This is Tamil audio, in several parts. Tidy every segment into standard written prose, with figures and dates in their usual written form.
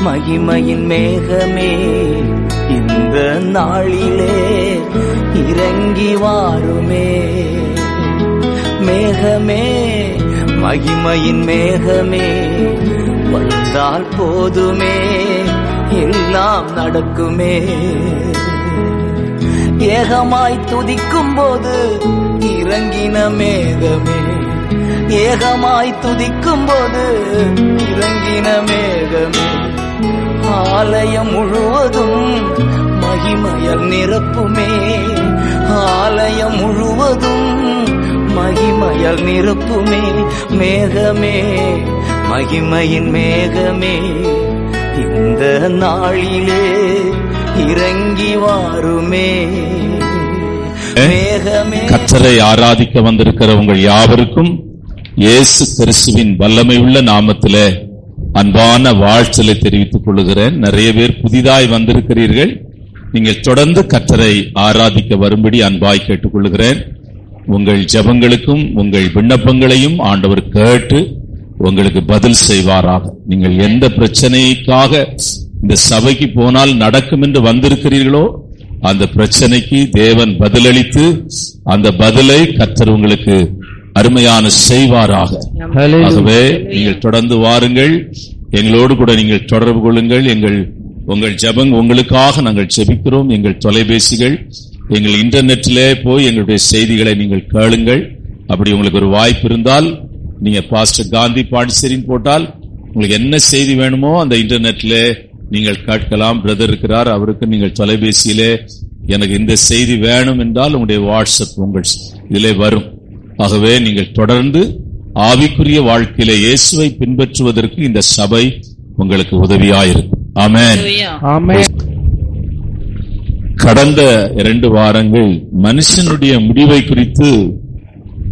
மகிமையின் மேகமே இந்த நாளிலே இறங்கி வாருமே. மேகமே, மகிமையின் மேகமே வந்தால் போதுமே, எல்லாம் நடக்குமே. ஏகமாய் துதிக்கும் போது இறங்கின மேகமே, ஏகமாய் துதிக்கும் போது இறங்கின மேகமே, ஆலயம் முழுவதும் மகிமையால் நிரப்புமே. ஆலயம் முழுவதும் மகிமையால் நிரப்புமே. மேகமே, மகிமையின் மேகமே இந்த நாளிலே இறங்கி வாருமே. மேகமே. கர்த்தரை ஆராதிக்க வந்திருக்கிற உங்கள் யாவருக்கும் இயேசு கிறிஸ்துவின் வல்லமை உள்ள நாமத்திலே அன்பான வாழ்த்தலை தெரிவித்துக் கொள்கிறேன். நிறைய பேர் புதிதாய் வந்திருக்கிறீர்கள். நீங்கள் தொடர்ந்து கர்த்தரை ஆராதிக்க வரும்படி அன்பாய் கேட்டுக்கொள்கிறேன். உங்கள் ஜெபங்களுக்கும் உங்கள் விண்ணப்பங்களையும் ஆண்டவர் கேட்டு உங்களுக்கு பதில் செய்வாராக. நீங்கள் எந்த பிரச்சனைக்காக இந்த சபைக்கு போனால் நடக்கும் என்று வந்திருக்கிறீர்களோ அந்த பிரச்சனைக்கு தேவன் பதிலளித்து அந்த பதிலை கர்த்தர் உங்களுக்கு அருமையான செய்வாராக. ஆகவே நீங்கள் தொடர்ந்து வாருங்கள், எங்களோடு கூட நீங்கள் தொடர்பு கொள்ளுங்கள். உங்கள் ஜெபம் உங்களுக்காக நாங்கள் ஜெபிக்கிறோம். எங்கள் தொலைபேசிகள், எங்கள் இன்டர்நெட்டிலே போய் எங்களுடைய செய்திகளை நீங்கள் கேளுங்கள். அப்படி உங்களுக்கு ஒரு வாய்ப்பு இருந்தால் நீங்க பாஸ்டர் காந்தி பாண்டிச்சேரின்னு போட்டால் உங்களுக்கு என்ன செய்தி வேணுமோ அந்த இன்டர்நெட்ல நீங்கள் கேட்கலாம். பிரதர் இருக்கிறார், அவருக்கு நீங்கள் தொலைபேசியிலே எனக்கு இந்த செய்தி வேணும் என்றால் உங்களுடைய வாட்ஸ்அப் உங்கள் இதிலே வரும். ஆகவே நீங்கள் தொடர்ந்து ஆவிக்குரிய வாழ்க்கையிலே இயேசுவை பின்பற்றுவதற்கு இந்த சபை உங்களுக்கு உதவியாயிருக்கும். ஆமென், ஆமென். கடந்த 2 வாரங்கள் மனுஷனுடைய முடிவை குறித்து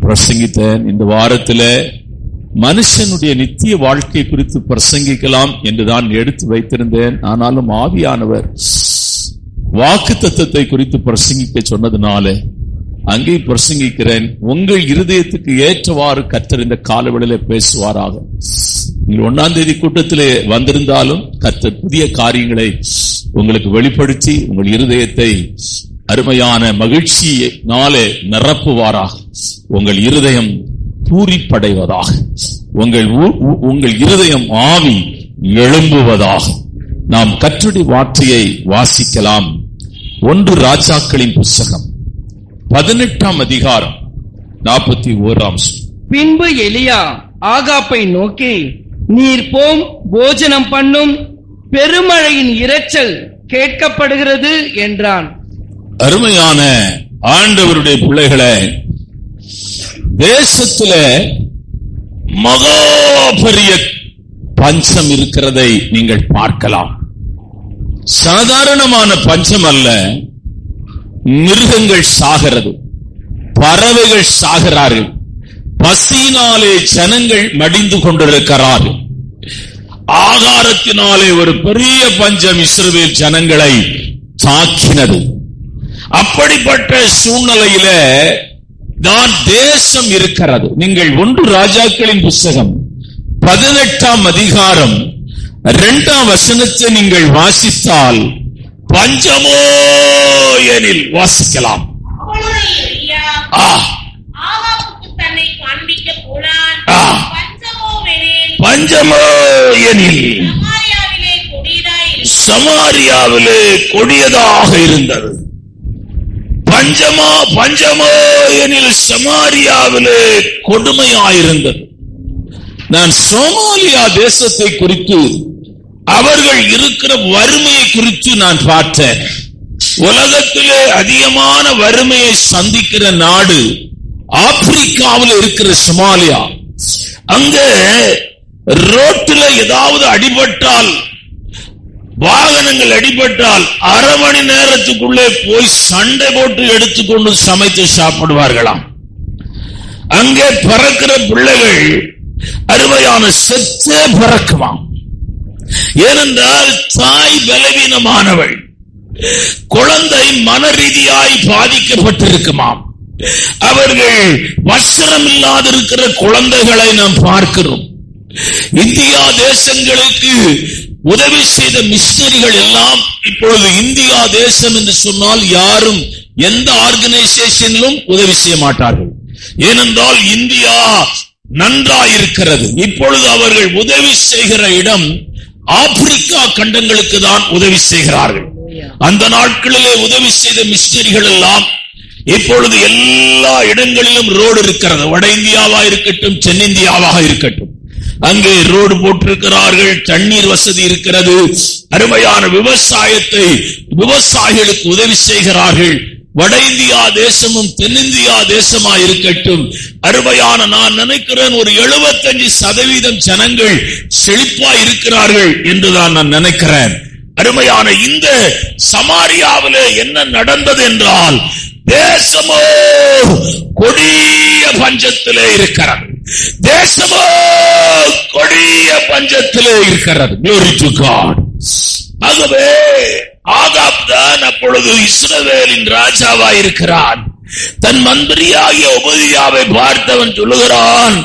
பிரசங்கித்தேன். இந்த வாரத்திலே மனுஷனுடைய நித்திய வாழ்க்கை குறித்து பிரசங்கிக்கலாம் என்றுதான் எடுத்து வைத்திருந்தேன். ஆனாலும் ஆவியானவர் வாக்குத்தத்தத்தை குறித்து பிரசங்கிக்க சொன்னதுனால அங்கே பிரசங்கிக்கிறேன். உங்கள் இருதயத்துக்கு ஏற்றவாறு கர்த்தர் இந்த காலவெளியிலே பேசுவாராக. நீங்கள் 1ஆம் தேதி கூட்டத்திலே வந்திருந்தாலும் கர்த்தர் புதிய காரியங்களை உங்களுக்கு வெளிப்படுத்தி உங்கள் இருதயத்தை அருமையான மகிழ்ச்சியினாலே நிரப்புவாராக. உங்கள் இருதயம் பூரிப்படைவதாக, உங்கள் இருதயம் ஆவி எழும்புவதாக. நாம் கர்த்தருடைய வார்த்தையை வாசிக்கலாம். 1 ராஜாக்களின் புஸ்தகம் 18ஆம் அதிகாரம் 41ஆம். பின்பு எலியா ஆகாப்பை நோக்கி, நீர் போம், போஜனம் பண்ணும், பெருமழையின் இரைச்சல் கேட்கப்படுகிறது என்றான். அருமையான ஆண்டவருடைய பிள்ளைகளே, தேசத்துல மகா பெரிய பஞ்சம் இருக்கிறதை நீங்கள் பார்க்கலாம். சாதாரணமான பஞ்சம் அல்ல. மிருகங்கள் சாகிறது, பறவைகள் சாகிறார்கள், பசியினாலே ஜனங்கள் மடிந்து கொண்டிருக்கிறார்கள். ஆகாரத்தினாலே ஒரு பெரிய பஞ்சம் இஸ்ரவேல் ஜனங்களை தாக்கினது. அப்படிப்பட்ட சூழ்நிலையில தான் தேசம் இருக்கிறது. நீங்கள் 1 ராஜாக்களின் புஸ்தகம் 18ஆம் அதிகாரம் 2ஆம் வசனத்தை நீங்கள் வாசித்தால் பஞ்சமோ எனில் வாசிக்கலாம். பஞ்சமோ எனில் சமாரியாவிலே கொடியதாக இருந்தது. பஞ்சமோ எனில் சமாரியாவிலே கொடுமையாயிருந்தது. நான் சோமாலியா தேசத்தை குறித்து, அவர்கள் இருக்கிற வறுமையை குறித்து நான் பார்த்தேன். உலகத்திலே அதிகமான வறுமையை சந்திக்கிற நாடு ஆப்பிரிக்காவில் இருக்கிற சோமாலியா. அங்க ரோட்டில் ஏதாவது அடிபட்டால், வாகனங்கள் அடிபட்டால் 1/2 மணி நேரத்துக்குள்ளே போய் சண்டை போட்டு எடுத்துக்கொண்டு சமைத்து சாப்பிடுவார்களாம். அங்கே பிறக்கிற பிள்ளைகள் அருமையான செத்தே பிறக்குமாம். ஏனென்றால் தாய் பலவீனமானவள், குழந்தை மன ரீதியாய் பாதிக்கப்பட்டிருக்குமாம். அவர்கள் வஸ்திரம் இல்லாதிருக்கிற குழந்தைகளை நாம் பார்க்கிறோம். இந்தியா தேசங்களுக்கு உதவி செய்த மிஷனரிகள் எல்லாம் இப்பொழுது இந்தியா தேசம் என்று சொன்னால் யாரும் எந்த ஆர்கனைசேஷனிலும் உதவி செய்ய மாட்டார்கள். ஏனென்றால் இந்தியா நன்றாயிருக்கிறது. இப்பொழுது அவர்கள் உதவி செய்கிற இடம் ஆப்பிரிக்கா கண்டங்களுக்கு தான் உதவி செய்கிறார்கள். அந்த நாட்களிலே உதவி செய்த மிஷனரிகள் எல்லாம் இப்பொழுது எல்லா இடங்களிலும் ரோடு இருக்கிறது. வட இந்தியாவா இருக்கட்டும், தென்னிந்தியாவாக இருக்கட்டும், அங்கே ரோடு போட்டிருக்கிறார்கள், தண்ணீர் வசதி இருக்கிறது, அருமையான விவசாயிகளுக்கு உதவி செய்கிறார்கள். வட இந்தியா தேசமும் தென்னிந்தியா தேசமா இருக்கட்டும், அருமையான நான் நினைக்கிறேன் ஒரு 75% ஜனங்கள் செழிப்பா இருக்கிறார்கள் என்றுதான் நான் நினைக்கிறேன். அருமையான இந்த சமாரியாவிலே என்ன நடந்தது என்றால், தேசமோ கொடிய பஞ்சத்திலே இருக்கிறது. தேசமோ கொடிய பஞ்சத்திலே இருக்கிறது. Glory to God. ஆகவே ஆகாப் தான் அப்பொழுது இஸ்ரவேலின் ராஜாவா இருக்கிறான். தன் மந்திரியாகிய உபதியாவை பார்த்தவன் சொல்லுகிறான்,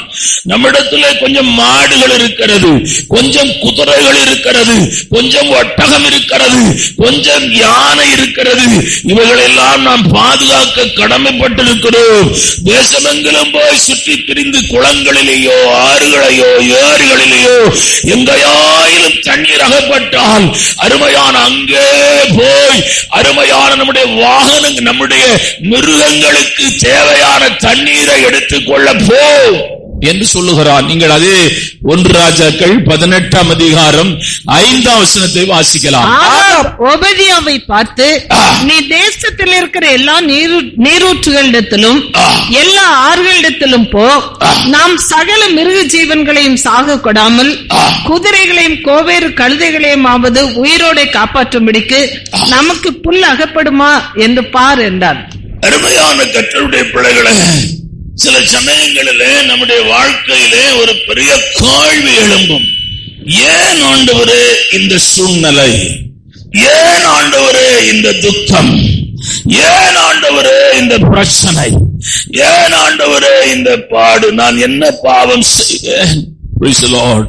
நம்மிடத்திலே கொஞ்சம் மாடுகள் இருக்கிறது, கொஞ்சம் குதிரைகள் இருக்கிறது, கொஞ்சம் ஒட்டகம் இருக்கிறது, கொஞ்சம் யானை இருக்கிறது, இவைகளெல்லாம் நாம் பாதுகாக்க கடமைப்பட்டிருக்கிறோம். தேசமெங்கிலும் போய் சுற்றி திரிந்து குளங்களிலேயோ ஆறுகளையோ ஏரிகளிலேயோ எங்கையாயிலும் தண்ணீர் அகப்பட்டால் அருமையான அங்கே போய் அருமையான நம்முடைய வாகனங்கள் நம்முடைய மிருகங்களுக்கு தேவையான தண்ணீரை எடுத்துக் கொள்ள போ என்று சொல்லுகிறான். நீங்கள் அதே 1 ராஜாக்கள் 18ஆம் அதிகாரம் 5ஆம் வசனத்தை வாசிக்கலாம். ஓபதியாவை பார்த்து, நீ தேசத்தில் இருக்கிற எல்லா நீரூற்றுகளிடத்திலும் எல்லா ஆறுகளிடத்திலும் போ, நாம் சகல மிருக ஜீவன்களையும் சாக கொடாமல் குதிரைகளையும் கோவேறு கழுதைகளையும் ஆவது உயிரோட காப்பாற்றும்படிக்கு நமக்கு புல் அகப்படுமா என்று பார் என்றார். அருமையான கர்த்தருடைய பிள்ளைகளே, சில சமயங்களிலே நம்முடைய வாழ்க்கையிலே ஒரு பெரிய கேள்வி எழும்பும். ஏன் ஆண்டவரே இந்த சூழ்நிலை? ஏன் ஆண்டவரே இந்த துக்கம்? ஏன் ஆண்டவரே இந்த பிரச்சனை? ஏன் ஆண்டவரே இந்த பாடு? நான் என்ன பாவம் செய்தேன்? Praise the Lord.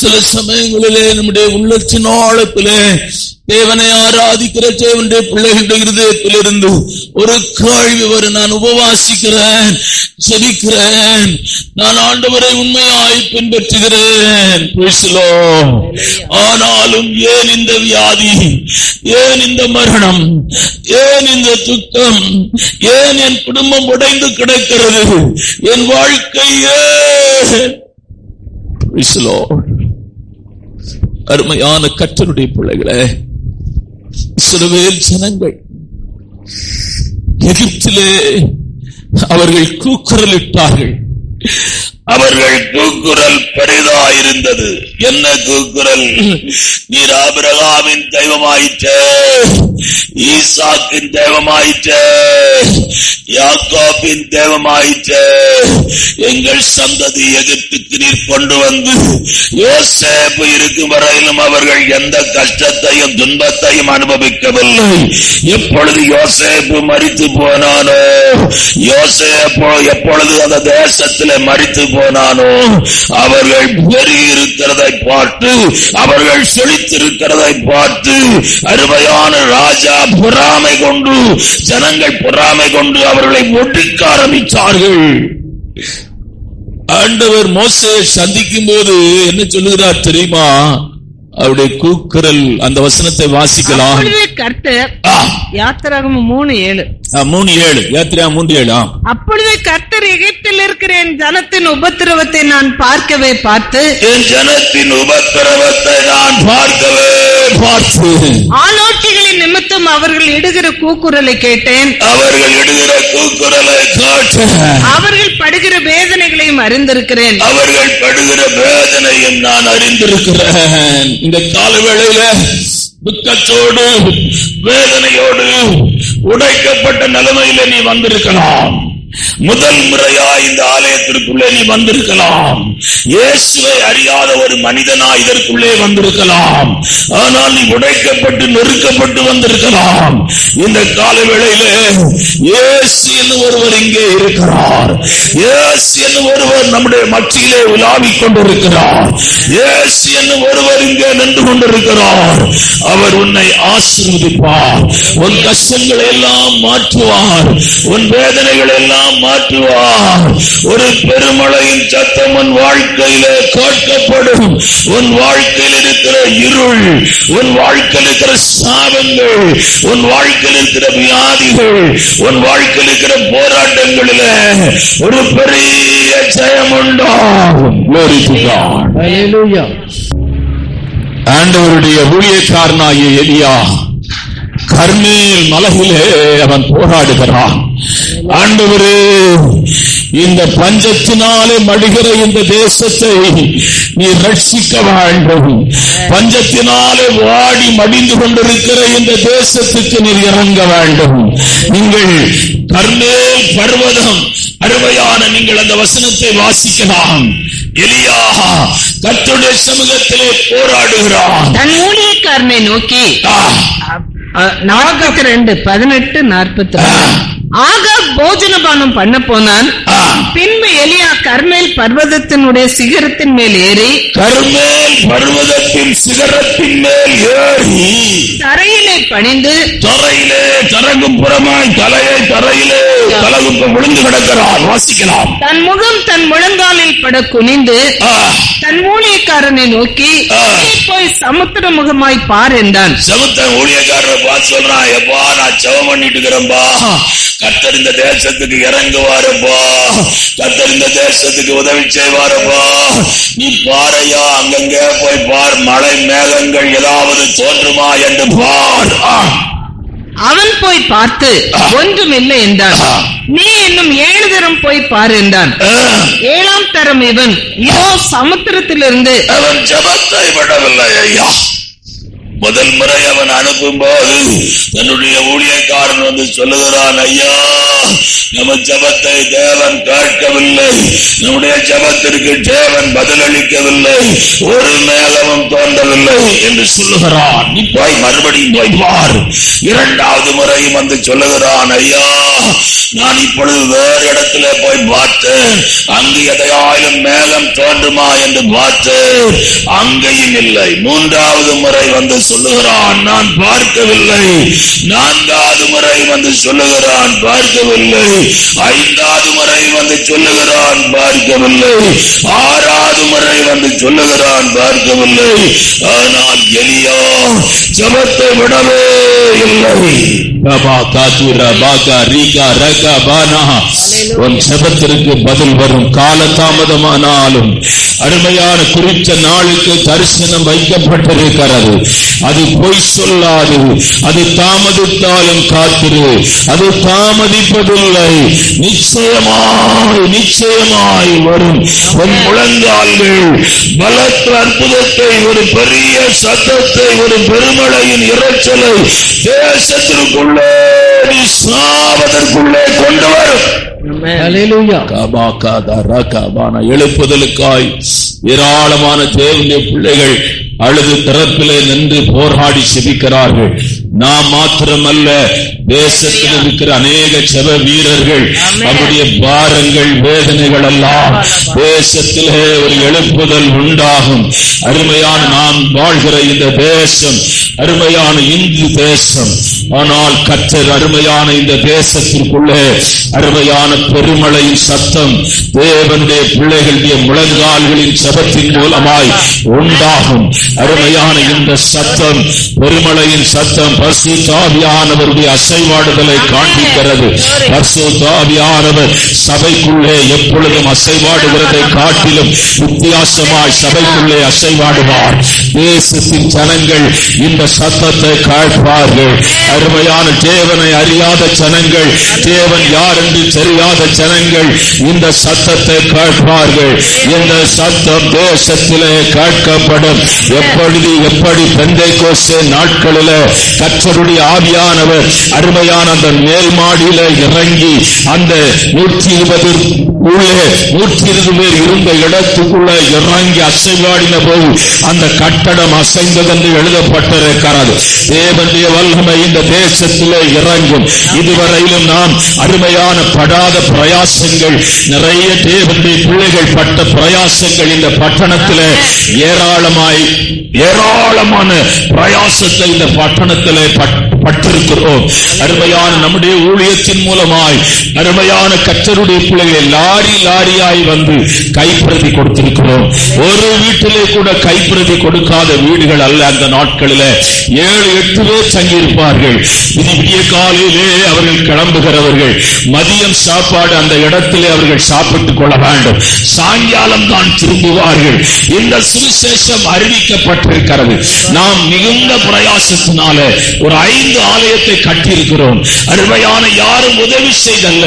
சில சமயங்களிலே நம்முடைய உள்ளத்தின் ஆழத்திலே தேவனை ஆராதிக்கிற தேவனுடைய பிள்ளைகளுடைய இருதயத்திலிருந்து ஒரு கேள்வி வரும். நான் உபவாசிக்கிறேன், ஜெபிக்கிறேன், நான் ஆண்டவரை உண்மையாய் பின்பற்றுகிறேன், ஆனாலும் ஏன் இந்த வியாதி? ஏன் இந்த மரணம்? ஏன் இந்த துக்கம்? ஏன் என் குடும்பம் உடைந்து கிடக்கிறது? என் வாழ்க்கை ஏன்? அருமையான கர்த்தருடைய பிள்ளைகளே, இஸ்ரவேல் ஜனங்கள் எகிப்திலே அவர்கள் கூக்குரலிட்டார்கள். அவர்கள் கூக்குரல் பெரிதாயிருந்தது. என்ன கூக்குரல்? நீர் ஆபிரகாமின் தெய்வமாயிற்றே, ஈசாக்கின் தெய்வமாயிற்றே, யாக்கோபின் தெய்வமாயிற்றே, எங்கள் சந்ததி எகிப்துக்கு நீர் கொண்டு வந்து யோசேப்பு இருக்கும் வரையிலும் அவர்கள் எந்த கஷ்டத்தையும் துன்பத்தையும் அனுபவிக்கவில்லை. எப்பொழுது யோசேப்பு மரித்து போனானோ, யோசேப்பு எப்பொழுது அந்த தேசத்திலே மரித்து போனானோ, அவர்கள் பெருகி இருக்கிறதை பார்த்து, அவர்கள் செழித்திருக்கிறதை பார்த்து அருமையான ராஜா பொறாமை கொண்டு, ஜனங்கள் பொறாமை கொண்டு அவர்களை ஒடுக்க ஆரம்பித்தார்கள். ஆண்டவர் மோசேயை சந்திக்கும் போது என்ன சொல்லுகிறார் தெரியுமா? அவருடைய கூக்குரல், அந்த வசனத்தை வாசிக்கலாம். கர்த்தர் யாத்திராகமம் 3:7 யாத்திராகமம் 3:7. அப்பொழுது கர்த்தர் எகிப்தில் இருக்கிற என் ஜனத்தின் உபத்திரவத்தை நான் பார்க்கவே பார்த்து, என் ஜனத்தின் உபத்திரவத்தை நான் பார்க்கவே பார்த்து, ஆலோசனைகளின் நிமித்தம் அவர்கள் இடுகிற கூக்குரலை கேட்டேன். அவர்கள் இடுகிற கூக்குரலை கேட்டேன். அவர்கள் படுகிற வேதனைகளையும் அறிந்திருக்கிறேன். அவர்கள் படுகிற வேதனையும் நான் அறிந்திருக்கிறேன். இந்த காலவேளையில துக்கத்தோடு வேதனையோடு உடைக்கப்பட்ட நிலைமையில நீ வந்திருக்கலாம். முதல் முறையா இந்த ஆலயத்திற்குள்ளே நீ வந்திருக்கலாம். இயேசுவை அறியாத ஒரு மனிதனா இதற்குள்ளே வந்திருக்கலாம். ஆனால் நீ உடைக்கப்பட்டு நொறுக்கப்பட்டு வந்திருக்கலாம். இந்த கால வேளையிலே இயேசு என்று ஒருவர் இங்கே இருக்கிறார். இயேசு என்று ஒருவர் நம்முடைய மத்தியிலே உலாவிக் கொண்டிருக்கிறார். இயேசு என்று ஒருவர் இங்கே நின்று கொண்டிருக்கிறார். அவர் உன்னை ஆசீர்வதிப்பார். உன் கஷ்டங்களை எல்லாம் மாற்றுவார். உன் வேதனைகளை எல்லாம் மாற்றுவார். ஒரு பெருமழையின் சத்தம் உன் வாழ்க்கையிலே கேட்கப்படும். உன் வாழ்க்கையில் இருக்கிற இருள், உன் வாழ்க்கையில் இருக்கிற சாபங்கள், உன் வாழ்க்கையில் இருக்கிற வியாதிகள், உன் வாழ்க்கையில் இருக்கிற போராட்டங்களிலே ஒரு பெரிய ஜெயம் உண்டாகும். Glory to God. Hallelujah. ஆண்டவருடைய ஊழியக்காரனாகிய எலியா கர்மேல் மலையிலே அவன் போராடுகிறான். ஆண்டவரே, இந்த பஞ்சத்தினாலே மடிகிற இந்த தேசத்தை நீ ரட்சிக்க வேண்டும். பஞ்சத்தினாலே வாடி மடிந்து கொண்டிருக்கிற இந்த தேசத்துக்கு நீர் இறங்க வேண்டும். நீங்கள் கர்மேல் பர்வதம், அருமையான நீங்கள் அந்த வசனத்தை வாசிக்கலாம். எலியா கர்த்தருடைய சமூகத்திலே போராடுகிறான். தன் ஊழியக்காரனை நோக்கி 42:18-42 ஆக போஜனபானம் பண்ண போனான். பின்பு எலியா கர்மேல் பர்வதத்தினுடைய சிகரத்தின் மேல் ஏறி தரையிலே பணிந்து தரங்கும் புறமாய் தலையை தரையிலே தலகும் விழுந்து கிடக்கிறான். வாசிக்கலாம். தன் முகம் தன் முழங்காலில் பட குனிந்து தன் ஊழியக்காரனை நோக்கி போய் சமுத்திர முகமாய் பார் என்றான். சமுத்திர ஊழியக்காரரை பார்த்து சொல்றான், எப்பா நான் ஜெபம் பண்ணிட்டு இருக்கிறேன்பா, கர்த்தர் இந்த தேசத்துக்கு இறங்குவாருப்பா, கர்த்தர் இந்த தேசத்துக்கு உதவி செய்வாருப்பா, நீ பாறையா அங்கங்க போய் பார், மழை மேகங்கள் ஏதாவது தோன்றுமா என்று பார். அவன் போய் பார்த்து ஒன்றுமில்லை என்றான். நீ இன்னும் 7 தரம் போய் பார் என்றான். 7ஆம் தரம் இவன் இதோ சமுத்திரத்திலிருந்து அவன் ஜெபத்தை விடவில்லை. ஐயா, முதல் முறை அவன் அனுப்பும் போது தன்னுடைய ஊழியக்காரன் வந்து சொல்லுகிறான், ஐயா நம்ம ஜெபத்தை தேவன் கேட்கவில்லை, நம்முடைய ஜெபத்திற்கு தேவன் பதிலளிக்கவில்லை, ஒரு மேகமும் தோன்றவில்லை என்று சொல்லுகிறான். நீ போய் மறுபடியும் போய் பார். 2வது முறையும் வந்து சொல்லுகிறான், ஐயா நான் இப்பொழுது வேறு இடத்துல போய் பார்த்தேன், அங்கு எதையாயிலும் மேகம் தோன்றுமா என்று பார்த்தேன், அங்கேயும் இல்லை. 3வது முறை வந்து சொல்லுகிறான், நான் பார்க்கவில்லை. 4வது முறை வந்து சொல்லுகிறான், பார்க்கவில்லை. 5வது முறை வந்து சொல்லுகிறான், பார்க்கவில்லை. 6வது முறை வந்து சொல்லுகிறான், பார்க்கவில்லை. ஆனால் எலியா ஜெபத்தை விடவே இல்லை. உன் ஜெபத்திற்கு பதில் வரும். காலதாமதமானாலும் அருமையான குறித்த நாளுக்கு தரிசனம் வைக்கப்பட்டிருக்கிறது. அது பொய் சொல்லாது. அது தாமதித்தாலும் காத்திரு, அது தாமதிப்பதில்லை. நிச்சயமாய் வரும். உன் முழங்கால்கள் பலத்த அற்புதத்தை, ஒரு பெரிய சத்தத்தை, ஒரு பெருமழையின் இரைச்சலை தேசத்திற்குள்ளே சாவதற்குள்ளே கொண்டு வரும். எழுப்புதலுக்காய் ஏராளமான தேவனுடைய பிள்ளைகள் அழுது திறப்பிலே நின்று போராடி செபிக்கிறார்கள். நாம் மாத்திரமல்ல, தேசத்தில் இருக்கிற அநேக ஜெப வீரர்கள் அவருடைய பாரங்கள் வேதனைகள் எல்லாம் தேசத்திலே ஒரு எழுப்புதல் உண்டாகும். அருமையான நாம் வாழ்கிற இந்த தேசம் அருமையான இந்து தேசம். ஆனால் கர்த்தர் அருமையான இந்த தேசத்திற்குள்ளே அருமையான பெருமழையின் சத்தம் தேவனுடைய பிள்ளைகளுடைய முழங்கால்களின் ஜெபத்தின் மூலமாய் உண்டாகும். அருமையான இந்த சத்தம், பெருமழையின் சத்தம் பரிசுத்த ஆவியானவருடைய அசைவாடுதலை காண்பிக்கிறது. பரிசுத்த ஆவியானவர் சபைக்குள்ளே எப்பொழுதும் அசைவாடுகிறதை காட்டிலும் வித்தியாசமாய் சபைக்குள்ளே அசைவாடுவார். தேசத்தின் ஜனங்கள் இந்த சத்தத்தை கேட்பார்கள். அருமையான தேவனை அறியாத ஜனங்கள், தேவன் யார் என்று தெரியாத ஜனங்கள் இந்த சத்தத்தை கேட்பார்கள். இந்த சத்தம் தேசத்திலே கேட்கப்படும். எப்படி பெந்தைக்கோஸ்தே நாட்களிலே கர்த்தருடைய ஆவியானவர் அருமையான அந்த மேல் மாடியில இறங்கி அந்த 120 உள்ளே 120 பேர் இருந்த இடத்துக்குள்ள இறங்கி அசைவாடின போது அந்த கட்டடம் அசைந்தது என்று எழுதப்பட்டிருக்கிறது. தேவனுடைய வல்லமை இந்த தேசத்திலே இறங்கும். இதுவரையிலும் நாம் அருமையான படாத பிரயாசங்கள், நிறைய தேவனுடைய பிள்ளைகள் பட்ட பிரயாசங்கள் இந்த பட்டணத்திலே ஏராளமான பிரயாசத்தை இந்த பட்டணத்திலே பட்டிருக்கிறோம். அருமையான நம்முடைய ஊழியத்தின் மூலமாய் அருமையான கர்த்தருடைய பிள்ளைகளை லாரியாய் வந்து கைப்பிரதி கொடுத்திருக்கிறோம். ஒரு வீட்டிலே கூட கைப்பிரதி கொடுக்காத வீடுகள் அல்ல. அந்த நாட்களில் 7-8 பேர் தங்கியிருப்பார்கள். விடிய காலையிலே அவர்கள் கிளம்புகிறவர்கள். மதியம் சாப்பாடு அந்த இடத்திலே அவர்கள் சாப்பிட்டுக் கொள்ள வேண்டும். சாயங்காலம் தான் திரும்புவார்கள். இந்த சுவிசேஷம் அறிவிக்கப்பட்டிருக்கிறது. நாம் மிகுந்த பிரயாசத்தினால ஒரு 5 ஆலயத்தை கட்டியிருக்கிறோம். அருமையான யாரும் உதவி செய்தல்ல,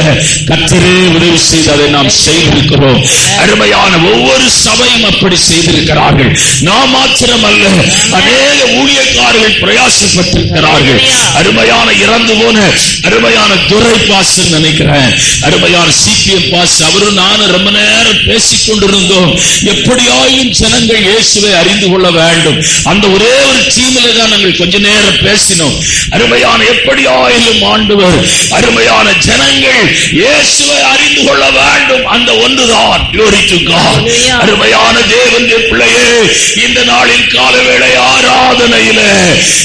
கர்த்தரே உதவி செய்ததை நாம் செய்திருக்கிறோம். அருமையான ஒவ்வொரு சபையும் அப்படி செய்திருக்கிறார்கள். நாம் மாத்திரமல்ல, அநேக ஊழியக்காரர்கள் பிரயாசப்பட்டிருக்கிறார்கள். அருமையான இறந்து போன அருமையான துரை பாஸ்டர் நினைக்கிறேன், அருமையான சிபிஎம் பாஸ்டர், அவரும் நானும் ரொம்ப நேரம் பேசிக் கொண்டிருந்தோம். எப்படியாயும் ஜனங்கள் இயேசுவை அறிந்து கொள்ள வேண்டும். அந்த ஒரே ஒரு டீமில தான் நாங்கள் கொஞ்ச நேரம் பேசினோம். அருமையான எப்படியாயிலும் ஆண்டவர் அருமையான ஜனங்கள் இயேசுவை அறிந்து கொள்ள வேண்டும். அந்த ஒன்றுதான். அருமையான தேவனுடைய பிள்ளையே, இந்த நாளில் காலவேளை ஆராதனையில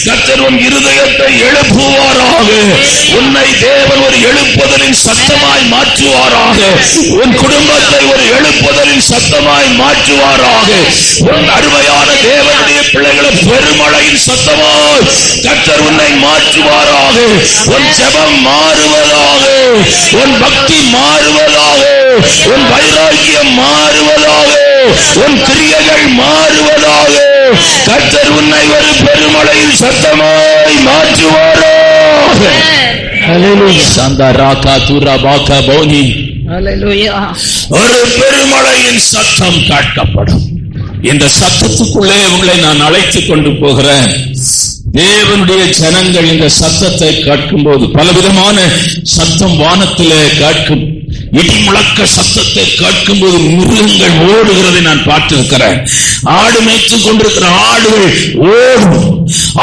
கர்த்தர் உன் இருதயத்தை எழுப்புவாராக. உன்னை தேவன் ஒரு எழுப்புதலின் சத்தமாய் மாற்றுவாராக. உன் குடும்பத்தை ஒரு எழுப்புதலின் சத்தமாய் மாற்றுவாராக. உன் அருமையான தேவனுடைய பிள்ளைகளை பெருமழையின் சத்தமாய் கர்த்தர் உன்னை மாற்றுவாராக. உன் ஜெபம் மாறுவதாக, உன் பக்தி மாறுவதாக, உன் வைராக்கியம் மாறுவதாக, உன் கிரியைகள் மாறுவதாக. கர்த்தர் உன்னை ஒரு பெருமழையின் சத்தமாய் மாற்றுவாராக. ஒரு பெருமழையின் சத்தம் கேட்கப்படும். இந்த சத்தத்துக்குள்ளே உங்களை நான் அழைத்துக் கொண்டு போகிறேன். தேவனுடைய ஜனங்கள் இந்த சத்தத்தை கேட்கும் போது பலவிதமான சத்தம் வானத்திலே கேட்கும். இடி முழக்க சத்தத்தை கேட்கும் போது மிருகங்கள் ஓடுகிறதை நான் பார்த்திருக்கிறேன். ஆடு மேய்த்துக் கொண்டிருக்கிற ஆடுகள் ஓடும்,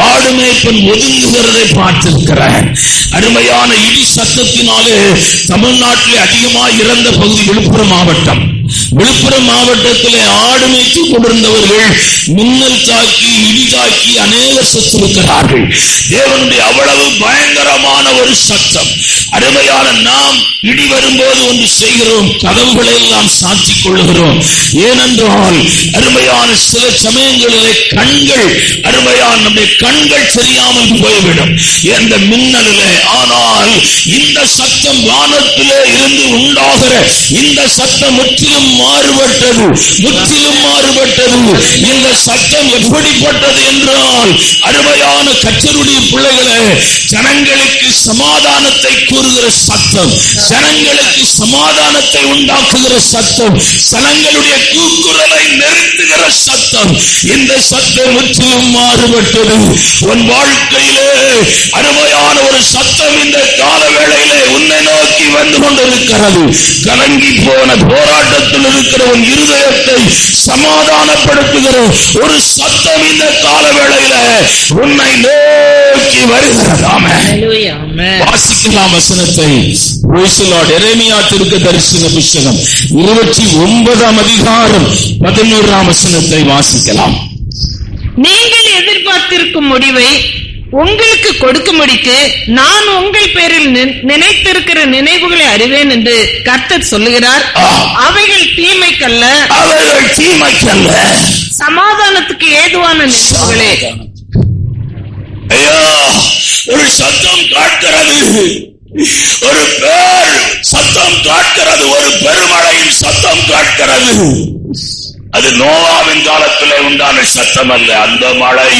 ஆடு மேய்ப்பன் ஒதுங்குகிறதை பார்த்திருக்கிறேன். அருமையான இடி சத்தத்தினாலே தமிழ்நாட்டிலே அதிகமாக இறந்த பகுதி விழுப்புரம் மாவட்டம். விழுப்புரம் மாவட்டத்திலே ஆடு மேய்த்துக் கொண்டிருந்தவர்கள் மின்னல் தாக்கி இடி தாக்கி அநேகர் செத்திருக்கிறார்கள். தேவனுடைய அவ்வளவு பயங்கரமான ஒரு சத்தம். அருமையான நாம் இடி வரும்போது ஒன்று செய்கிறோம், கதவுகளை எல்லாம் சாத்திக் கொள்ளுகிறோம். ஏனென்றால் அருமையான சில சமயங்களிலே கண்கள், அருமையான நம்முடைய கண்கள் தெரியாமல் போய்விடும் எந்த மின்னலிலே. ஆனால் இந்த சத்தம் வானத்திலே இருந்து உண்டாகிற இந்த சத்தம் முற்றிலும் மாறுபட்டது, முற்றிலும் மாறுபட்டது. இந்த சத்தம் எப்படிப்பட்டது என்றால், அருமையான கர்த்தருடைய பிள்ளைகளே, ஜனங்களுக்கு சமாதானத்தை கூறுகிற சத்தம், ஜனங்களுக்கு சமாதானத்தை உண்டாக்குகிற சத்தம், ஜனங்களுடைய கூக்குரலை நிறுத்துகிற சத்தம். இந்த சத்தம் முற்றிலும் மாறுபட்டது. உன் வாழ்க்கையிலே அருமையான ஒரு சத்தம் இந்த கால வேளையிலே உன்னை நோக்கி வந்து கொண்டிருக்கிறது. கலங்கி போன போராட்டத்தில் இருக்கிற உன் இருதயத்தை சமாதானப்படுத்துகிற ஒரு சத்தம் இந்த கால வேளையில உன்னை நோக்கி வருகிறது. வாசிக்கலாம் வசனத்தை. எரேமியா தீர்க்கதரிசன புத்தகம் 29ஆம் அதிகாரம் 11ஆம் வசனத்தை வாசிக்கலாம். நீங்கள் எதிர்பார்த்திருக்கும் முடிவை உங்களுக்கு கொடுக்கும்படிக்கு நான் உங்கள் பேரில் நினைத்திருக்கிற நினைவுகளை அறிவேன் என்று கர்த்தர் சொல்லுகிறார். அவைகள் தீமைக்கல்ல, அவைகள் தீமைக்கல்ல, சமாதானத்துக்கு ஏதுவான நினைவுகளே. ஐயோ, ஒரு சத்தம் காட்கிறது, ஒரு பேர் சத்தம் காட்கிறது, ஒரு பெருமழையின் சத்தம் காட்கிறது. அது நோவாவின் காலத்திலே உண்டான சத்தம் அல்ல. அந்த மழை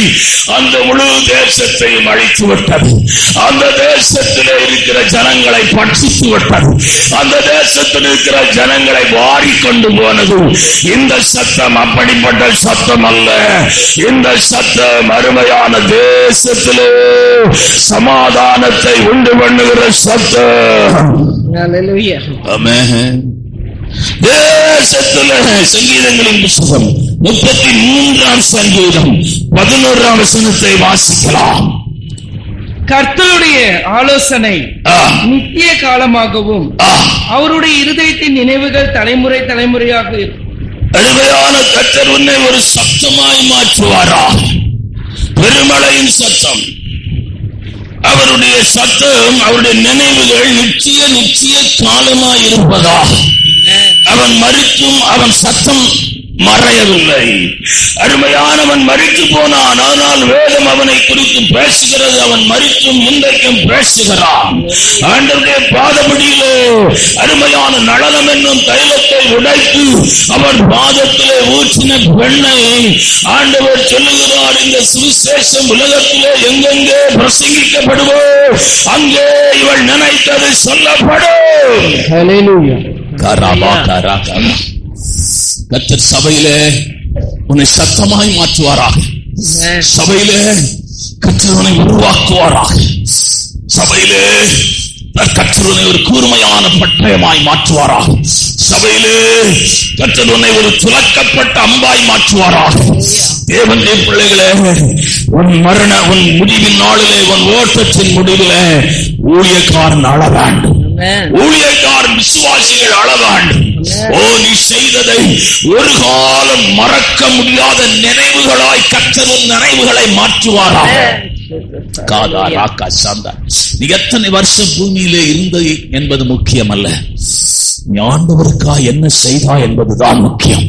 அந்த முழு தேசத்தையும் அழித்து விட்டது. அந்த தேசத்திலே இருக்கிற ஜனங்களை பட்சித்து விட்டது. அந்த தேசத்தில் இருக்கிற ஜனங்களை வாரிக்கொண்டு போனது. இந்த சத்தம் அப்படிப்பட்ட சத்தம் அல்ல. இந்த சத்தம் அருமையான தேசத்திலே சமாதானத்தை உண்டு பண்ணுகிற சத்தம். ஆமென். தேசத்துல சங்கீதங்களின் புத்தகம் 33ஆம் சங்கீதம் 11ஆம் வசனத்தை வாசிக்கலாம். கர்த்தருடைய ஆலோசனை நித்திய காலமாகவும் அவருடைய இருதயத்தின் நினைவுகள் தலைமுறை தலைமுறையாக இருக்கும். அருமையான கர்த்தர் உன்னை ஒரு சத்தமாய் மாற்றுவாரா? பெருமழையின் சத்தம், அவருடைய சத்தம், அவருடைய நினைவுகள் நிச்சய நிச்சய காலமாய் இருப்பதா? அவன் மரித்தும் அவன் சத்தம் மறையவில்லை. அருமையானவன் மரித்து போனான், ஆனால் வேதம் அவனை குறித்து பேசுகிறது. அவன் மரித்தும் இன்றைக்கும் பேசுகிறான். ஆண்டவருடைய பாதபடியிலே அருமையான நளனம் என்னும் தைலத்தை உடைத்து அவன் பாதத்திலே ஊற்றின பெண்ணை ஆண்டவர் சொல்லுகிறார், இந்த சுவிசேஷம் உலகத்திலே எங்கெங்கே பிரசங்கிக்கப்படுவோ அங்கே இவள் நினைத்தது சொல்லப்படும். ஹல்லேலூயா. கர்த்தர் சபையிலே உன்னை சத்தமாய் மாற்றுவாராக. சபையிலே கர்த்தர் உன்னை உருவாக்குவாராக. சபையிலே கர்த்தர் உன்னை ஒரு கூர்மையான பட்டயமாய் மாற்றுவாராக. சபையிலே கர்த்தர் உன்னை ஒரு துலக்கப்பட்ட அம்பாய் மாற்றுவாராக. தேவனுடைய பிள்ளைகளே, உன் முடிவின் நாளிலே, உன் ஓட்டத்தின் முடிவிலே ஊழியக்காரன் அழ வேண்டும். ஊழியக்காரன் விசுவாசிகள் அழ வேண்டும். ஓ, நீ செய்ததை ஒரு காலம் மறக்க முடியாத நினைவுகளாய் கர்த்தர் நினைவுகளை மாற்றுவாராக. நீ எத்தனை வருஷம் பூமியிலே இருந்தது என்பது முக்கியம் அல்ல, ஆண்டவருக்கா என்ன செய்தா என்பதுதான் முக்கியம்.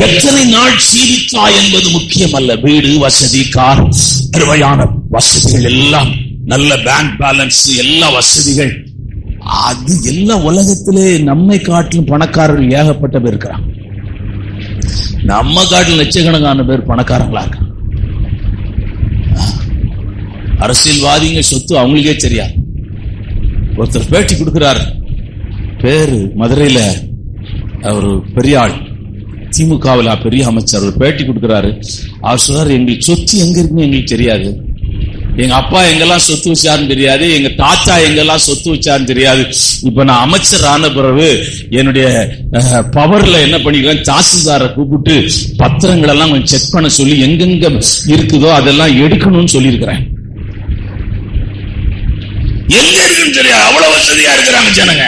எத்தனை நாள் ஜீவித்தா என்பது முக்கியம் அல்ல. வீடு வசதி, கார், அருமையான வசதிகள் எல்லாம், நல்ல பேங்க் பேலன்ஸ், எல்லா வசதிகள், அது எல்லா உலகத்திலே நம்மை காட்டிலும் பணக்காரர்கள் ஏகப்பட்ட பேர் இருக்கிறாங்க. நம்ம காட்டிலும் லட்சக்கணக்கான பேர் பணக்காரங்களா இருக்காங்க. அரசியல்வாதிங்க சொத்து அவங்களுக்கே தெரியாது. ஒருத்தர் பேட்டி கொடுக்கிறார், பேரு மதுரையில, ஒரு பெரிய ஆள், திமுகவில் பெரிய அமைச்சர், ஒரு பேட்டி கொடுக்கிறாரு. அவர் சொல்றாரு, எங்களுக்கு சொத்து எங்க இருக்குன்னு எங்களுக்கு தெரியாது, எங்க அப்பா எங்கெல்லாம் சொத்து வச்சாருன்னு தெரியாது, எங்க தாத்தா எங்கெல்லாம் சொத்து வச்சாருன்னு தெரியாது. இப்ப நான் அமைச்சர் ஆன பிறகு என்னுடைய பவர்ல என்ன பண்ணிக்கிறேன், தாசில்தாரை கூப்பிட்டு பத்திரங்கள் எல்லாம் கொஞ்சம் செக் பண்ண சொல்லி எங்கெங்க இருக்குதோ அதெல்லாம் எடுக்கணும்னு சொல்லி இருக்கிறேன். எங்க இருக்குன்னு தெரியாது, அவ்வளவு வசதியா இருக்கிறாங்க ஜனங்க.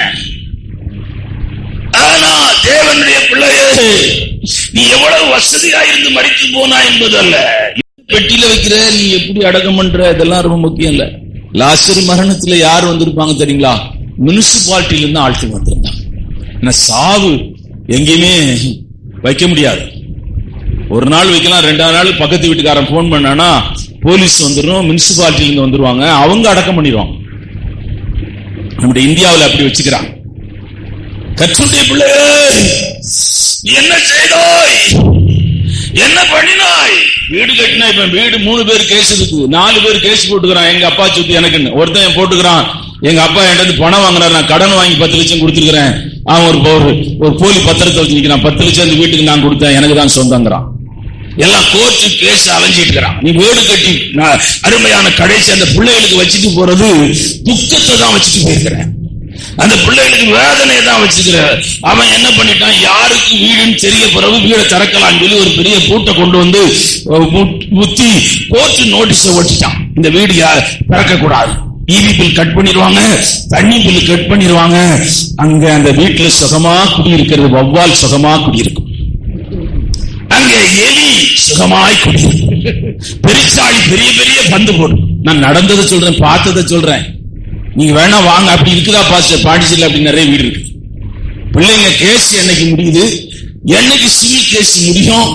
ஆனா தேவனுடைய பிள்ளையே, நீ எவ்வளவு வசதியா இருந்து மரித்து போனா என்பது அல்ல, பெட்டியில வைக்கிற நீ எப்படி அடக்கம் பண்ற, இதெல்லாம் ரொம்ப முக்கியம் இல்ல. லாசரு மரணத்துல யார் வந்திருப்பாங்க தெரியுங்களா? முனிசிபாலிட்டியில இருந்து ஆட்கள் வந்திருந்தாங்க. சாவு எங்கேயுமே வைக்க முடியாது. ஒரு நாள் வைக்கலாம், 2ஆவது நாள் பக்கத்து வீட்டுக்காரன் போன் பண்ணானா போலீஸ் வந்துடும், முனிசிபாலிட்டியில இருந்து வந்துருவாங்க, அவங்க அடக்கம் பண்ணிடுவாங்க. நம்முடைய இந்தியாவில் அப்படி வச்சுக்கிறாங்க. கர்த்தருடைய பிள்ளையே, என்ன செய்தாய், என்ன பண்ணினாய்? வீடு கட்டினா, இப்ப வீடு 3 பேர் கேஸ் இருக்கு, 4 பேர் கேஸ் போட்டுக்கிறான். எங்க அப்பா சொத்து எனக்குன்னு ஒருத்தன் போட்டுக்கிறான். எங்க அப்பா என்கிட்ட பணம் வாங்கினார், நான் கடன் வாங்கி 10 லட்சம் கொடுத்துருக்கிறேன். அவன் ஒரு போலி பத்திரத்தை வச்சு நிற்கிறான், 10 லட்சம் இந்த வீட்டுக்கு நான் கொடுத்தேன், எனக்கு தான் சொந்தங்கிறான். எல்லாம் கோர்ட்டு கேஸ் அலைஞ்சிட்டு இருக்கிறான். நீ வீடு கட்டி அருமையான கடைசி அந்த பிள்ளைகளுக்கு வச்சுட்டு போறது துக்கத்தை தான் வச்சுட்டு போயிருக்கிறேன். அந்த பிள்ளைகளுக்கு வேதனை தான் வச்சுக்கிற. அவன் என்ன பண்ணிட்டான், யாருக்கு வீடுன்னு தெரிய பிறகு வீடை திறக்கலாம் சொல்லி ஒரு பெரிய பூட்டை கொண்டு வந்து முத்தி கோர்ட் நோட்டீஸை ஓட்டிட்டான், இந்த வீடு திறக்க கூடாது. ஈவி பில் கட் பண்ணிடுவாங்க, தண்ணி பில் கட் பண்ணிடுவாங்க. அங்க அந்த வீட்டுல சுகமா குடியிருக்கிறது வௌவால் சுகமா குடியிருக்கும், அங்கே எலி சுகமாய் குடியிருக்கும், பெருசாளி பெரிய பெரிய பந்து போடும். நான் நடந்ததை சொல்றேன், பார்த்ததை சொல்றேன், நீங்க வேணா வாங்க. அப்படி இருக்குதா பாண்டிச்சேரியில் அப்படி நிறைய வீடு இருக்கு. பிள்ளைங்க கேஸ் என்னைக்கு முடியுது, என்னைக்கு சிவில் கேஸ் முடியும்?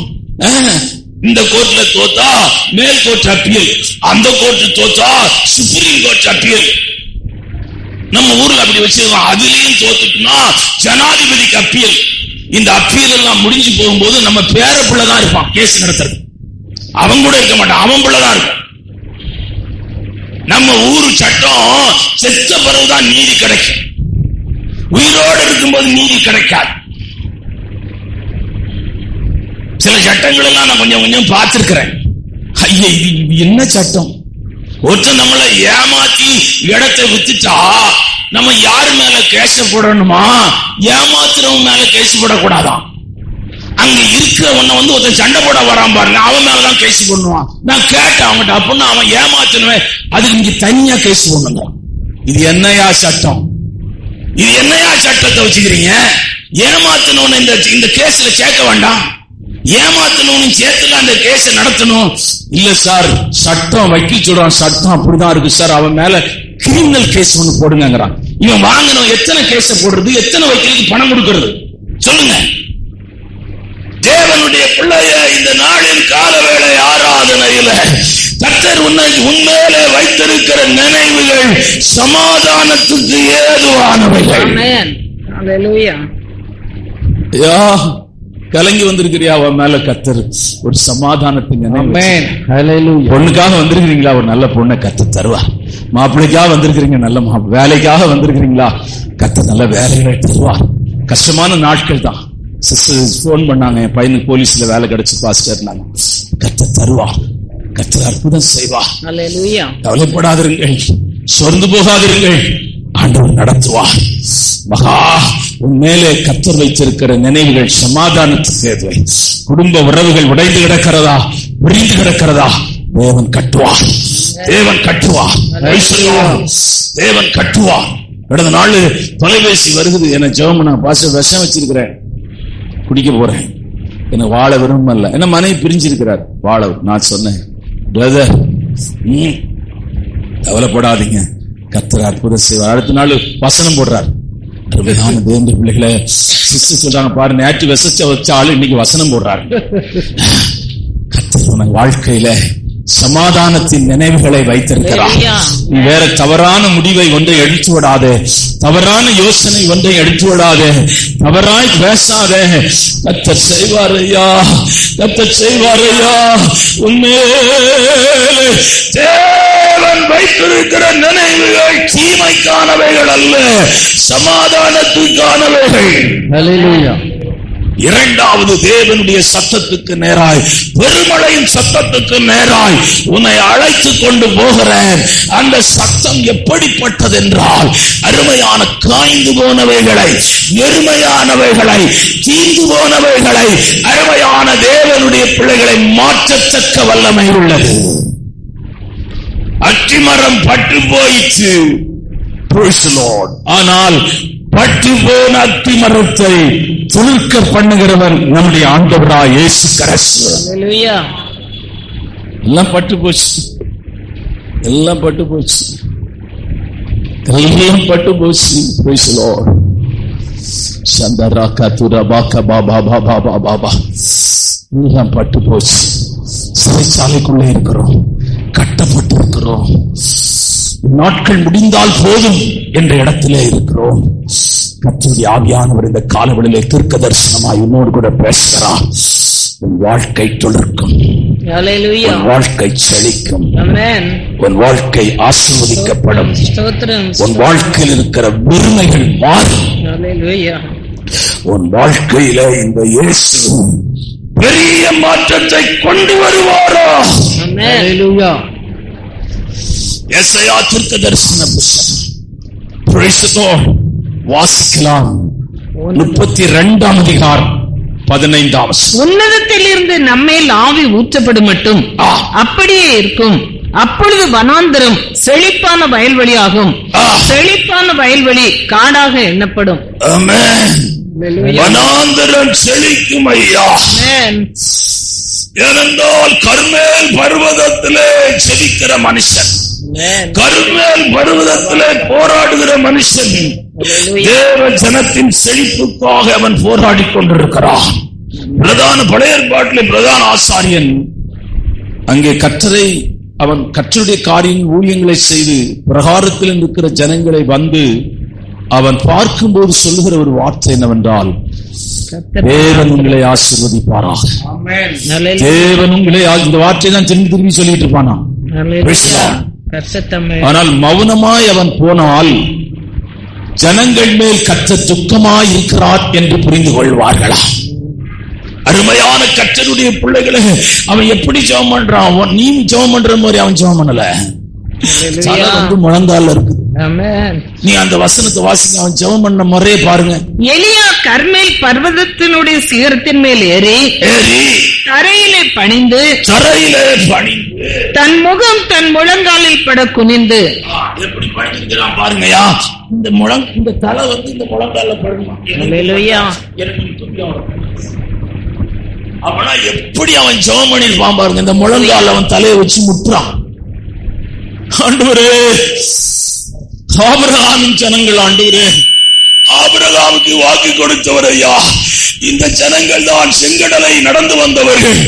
இந்த கோர்ட்ல தோத்தா மேல் கோர்ட் அப்பீல், அந்த கோர்ட் தோத்தா சுப்ரீம் கோர்ட் அப்பீல். நம்ம ஊர்ல அப்படி வச்சிருக்கோம். அதுலயும் தோத்துட்டுனா ஜனாதிபதிக்கு அப்பீல். இந்த அப்பீல் எல்லாம் முடிஞ்சு போகும்போது நம்ம பேர பிள்ளைதான் இருப்பான் கேஸ் நடத்துறது. அவன் கூட இருக்க மாட்டான், அவன் பிள்ளைதான் இருக்கும். நம்ம ஊரு சட்டம் செத்த பிறகுதான் நீதி கிடைக்கும், உயிரோடு இருக்கும்போது நீதி கிடைக்காது. சில சட்டங்கள் எல்லாம் நான் கொஞ்சம் கொஞ்சம் பார்த்திருக்கிறேன். ஐயா, இது என்ன சட்டம்? ஒருத்தர் நம்மளை ஏமாத்தி இடத்தை வித்துட்டா நம்ம யாரு மேல கேஸ் போடணுமா? ஏமாத்துறவங்க மேல கேஸ் போடக்கூடாதான். அங்க இருக்கிறவன ஒருத்தன் சண்டை போட வரான் பாருங்க, அவன் மேலதான் கேஸ் போடணுமா? நான் கேட்டேன் அவங்ககிட்ட, அப்படின்னா அவன் ஏமாத்தணுவேன், அதுக்கு இங்க தனியா கேஸ் போடணுங்க. இது என்னையா சட்டம்? இது என்னையா சட்டத்தை வச்சுக்கிறீங்க? ஏமாத்தணும்னு இந்த கேஸ்ல சேர்க்க வேண்டாம், ஏமாத்தணும் சேர்த்துல அந்த கேஸ் நடத்தணும். இல்ல சார், சட்டம் வக்கீல் சொல்றான், சட்டம் அப்படிதான் இருக்கு சார், அவன் மேல கிரிமினல் கேஸ் ஒண்ணு போடுங்கிறான். இவன் வாங்கணும், எத்தனை கேஸ் போடுறது, எத்தனை வக்கீலுக்கு பணம் கொடுக்கிறது சொல்லுங்க. தேவனுடைய பிள்ளைய இந்த நாளின் காலவேளை ஆராதனையில கர்த்தர் உண்மையிலே வைத்திருக்கிற நினைவுகள் சமாதானத்துக்கு ஏதுவானவைகள். கலங்கி வந்திருக்கிறியா? அவன் மேல கர்த்தர் ஒரு சமாதானத்தின் பொண்ணுக்காக வந்திருக்கிறீங்களா? ஒரு நல்ல பொண்ணை கர்த்தர் தருவா. மாப்பிள்ளைக்காக வந்திருக்கிறீங்க, நல்ல வேலைக்காக வந்திருக்கிறீங்களா? கர்த்தர் நல்ல வேலைகளை தருவா. கஷ்டமான நாட்கள் தான். சிஸ்டர் போன் பண்ணாங்க, என் பையனுக்கு போலீஸ்ல வேலை கிடைச்சு பாஸ்டர், கர்த்தர் தருவா, கர்த்தர் அற்புதம் செய்வா. கவலைப்படாதிருங்கள், சொர்ந்து போகாதிருங்கள், ஆண்டவர் நடத்துவார். மகா உண்மையிலே கர்த்தர் வைத்திருக்கிற நினைவுகள் சமாதானத்துக்கு ஏதுவை. குடும்ப உறவுகள் உடைந்து கிடக்கிறதா, விரிந்து கிடக்கிறதா, தேவன் கட்டுவார், தேவன் கட்டுவார், தேவன் கட்டுவார். கடந்த நாள் தொலைபேசி வருகிறது, என்ன ஜெபம், நான் பாஸ்டர் விஷம் வச்சிருக்கிறேன், குடிக்க போறேன், எனக்கு வாழ விரும்பல, என்ன மனைவி பிரிஞ்சிருக்கிறார், வாழ. நான் சொன்னேன், பிரதர் கவலைப்படாதீங்க, கர்த்தர் அற்புதம் செய்வார். அடுத்த நாள் வசனம் போடுறார். அருமையான தேவனுடைய பிள்ளைகளை சிஸ்டர் சொல்றாங்க பாரு, நேற்று விசச்ச வச்ச ஆளு இன்னைக்கு வசனம் போடுறாரு. கர்த்தர் உனக்கு வாழ்க்கையில சமாதானத்தின் நினைவுகளை வைத்திருக்கிறார். நீ வேற தவறான முடிவை ஒன்றை எடுத்து விடாதே, தவறான யோசனை ஒன்றை எடுத்து விடாதே, தவறாய் பேசாதே. கர்த்தர் செய்வாரையா, கர்த்தர் செய்வாரையா. உண்மையிலே தேவன் வைத்திருக்கிற நினைவுகள் தீமைக்கானவைகள் அல்ல, சமாதானத்துக்கானவைகள். ஹல்லேலூயா. இரண்டாவது, தேவனுடைய சத்தத்துக்கு நேராய், பெருமழையின் சத்தத்துக்கு நேராய் உன்னை அழைத்து கொண்டு போகிறேன். அந்த சத்தம் எப்படிப்பட்டது என்றால், அருமையான காய்ந்து போனவைகளை, எருமையானவைகளை, தீந்து போனவைகளை, அருமையான தேவனுடைய பிள்ளைகளை மாற்றத்தக்க வல்லமை உள்ளது. அத்திமரம் பட்டு போயிற்று, ஆனால் பட்டு போன அத்தி மரத்தை துளிர்க்க பண்ணுகிறவர் நம்முடைய ஆண்டவராய் இயேசு கிறிஸ்து. எல்லாம் பட்டு போச்சு, எல்லாம் பட்டு போச்சு, எல்லாம் பட்டு போச்சு. Praise the Lord. சந்தராக்கா துரபாக்கா Baba Baba Baba பா, எல்லாம் பட்டு போச்சு. சிறைச்சாலைக்குள்ளே இருக்கிறோம், கட்டப்பட்டு இருக்கிறோம், நாட்கள் முடிந்தால் போதும் என்ற இடத்திலே இருக்கிறோம். கர்த்தருடைய ஆவியானவர் இந்த காலவெளியிலே தீர்க்க தரிசனமாய் உன்னோடு கூட பேசுகிறார். உன் வாழ்க்கை துளிர்க்கும், உன் வாழ்க்கை செழிக்கும், உன் வாழ்க்கை ஆசீர்வதிக்கப்படும், உன் வாழ்க்கையில் இருக்கிற வெறுமைகள் மாறும். உன் வாழ்க்கையில இந்த இயேசு பெரிய மாற்றத்தை கொண்டு வருவாரோ. எசையா தீர்க்க தரிசன புஸ்தகம் வாசிக்கலாம். 32ஆம் அதிகாரம் 15ஆம் வசனம். உன்னதத்தில் இருந்து நம்மேல் ஆவி ஊற்றப்படும் மட்டும் அப்படியே இருக்கும். அப்பொழுது வனாந்தரம் செழிப்பான வயல்வெளியாகும், செழிப்பான வயல்வெளி காடாக எண்ணப்படும். வனாந்தரம் செழிக்கும் ஐயா. ஏனென்றால் கர்மேல் பர்வதத்திலே செழிக்கிற மனுஷன், கர்மேல் பர்வதத்திலே போராடுகிற மனுஷன் தேவ ஜனத்தின் செழிப்புக்காக அவன் போராடி கொண்டிருக்கிறான். பிரதான பழைய ஏற்பாட்டிலே பிரதான ஆசாரியன் அங்கே கர்த்தரை, அவன் கர்த்தருடைய காரியம் ஊழியங்களை செய்து பிரகாரத்தில் இருக்கிற ஜனங்களை வந்து அவன் பார்க்கும்போது சொல்லுகிற ஒரு வார்த்தை என்னவென்றால், தேவன் உங்களை ஆசீர்வதிப்பாராக. ஆமென். தேவன் உங்களை இந்த வார்த்தையை தான் திரும்பி திரும்பி சொல்லிட்டு இருப்பானா. ஆனால் மௌனமாய் அவன் போனால் ஜனங்கள் மேல் கர்த்தர் துக்கமாய் இருக்கிறார் என்று புரிந்து கொள்வார்களா? அருமையான கர்த்தருடைய பிள்ளைகளை அவன் எப்படி ஜெபம் பண்றான்? நீ ஜெபம் பண்ற மாதிரி அவன் ஜெபம் பண்ணல. வந்து முழங்கால இருக்கு. நீ அந்த வசனத்தை வாசிக்க, அவன் ஜெபம் பண்ண முறையே பாருங்க. எலியா கர்மேல் பர்வதத்தினுடைய சிகரத்தின் மேல் ஏறி தரையிலே பணிந்து தன் முகம் தன் முழங்காலில் பட குனிந்து எப்படி பணிஞ்சிருக்கிறான் பாருங்கயா. இந்த தலை வந்து இந்த முழங்கால படுமா. அவனா எப்படி அவன் ஜெபம் பண்ணிருப்பான் பாருங்க. இந்த முழங்கால அவன் தலையை வச்சு முட்டுறான். ஆண்டவரே, ஆபிரகாமின் ஜனங்கள், ஆண்டவரே ஆபிரகாமுக்கு வாக்கு கொடுத்தவர் ஐயா. இந்த ஜனங்கள் தான் செங்கடலை நடந்து வந்தவர்கள்.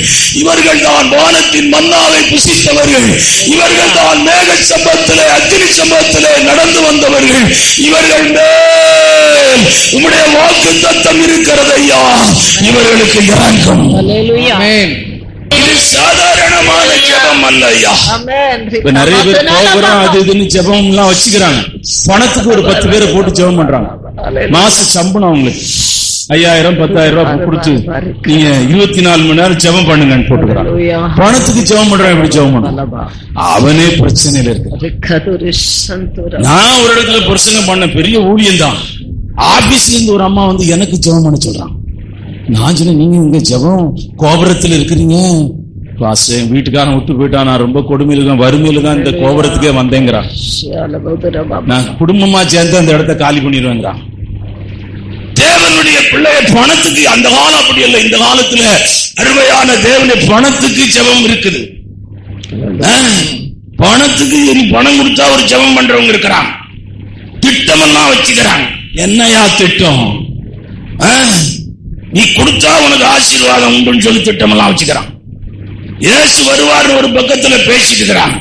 இவர்கள் தான் வானத்தின் மன்னாவை புசித்தவர்கள். இவர்கள் தான் மேக சம்பத்திலே அக்னி சம்பத்திலே நடந்து வந்தவர்கள். இவர்கள் மேல் உம்முடைய வாக்கு தத்தம் இருக்கிறது ஐயா. இவர்களுக்கு இரக்கம். இது சாதாரணமான ஜெபம் அல்ல ஐயா. நிறைய பேர் போகிறான், அது இதுன்னு ஜெபம் எல்லாம் வச்சுக்கிறாங்க. பணத்துக்கு ஒரு 10 பேரை போட்டு ஜெபம் பண்றாங்க. மாச சம்பளம் அவங்களுக்கு 5000 10,000 ரூபாய் கொடுத்து நீங்க 24 மணி நேரம் ஜெபம் பண்ணுங்கன்னு போட்டுக்கிறான். பணத்துக்கு ஜெபம் பண்றான். எப்படி ஜெபம் பண்ண? அவனே பிரச்சனையில இருக்கு. நான் ஒரு இடத்துல பிரச்சனை பண்ண பெரிய ஊழியம் தான். ஆபீஸ்ல இருந்து ஒரு அம்மா வந்து எனக்கு ஜெபம் பண்ண சொல்றான். நான் சொன்னேன், நீங்க இங்க ஜெபம் கோபுரத்தில் இருக்கிறீங்க. வீட்டுக்காரன் விட்டு போயிட்டா, நான் ரொம்ப கொடுமையில இருக்கேன், வறுமையில தான் இந்த கோபுரத்துக்கே வந்தேங்கிறான். நான் குடும்பமா சேர்ந்து அந்த இடத்த காலி பண்ணிடுவேங்கிறான். தேவனுடைய பிள்ளைய பணத்துக்கு, அந்த காலம் அப்படி இல்லை. இந்த காலத்துல அருமையான தேவனுடைய பணத்துக்கு ஜெபம் இருக்குது. பணத்துக்கு பணம் கொடுத்தா ஒரு ஜெபம் பண்றவங்க இருக்கிறாங்க. திட்டம் எல்லாம் வச்சுக்கிறாங்க. என்னையா திட்டம்? நீ கொடுத்தா உனக்கு ஆசீர்வாதம் உண்டுன்னு சொல்லி திட்டம் எல்லாம் வச்சுக்கிறான். இயேசு வருவார்னு ஒரு பக்கத்துல பேசிட்டு இருக்கிறாங்க.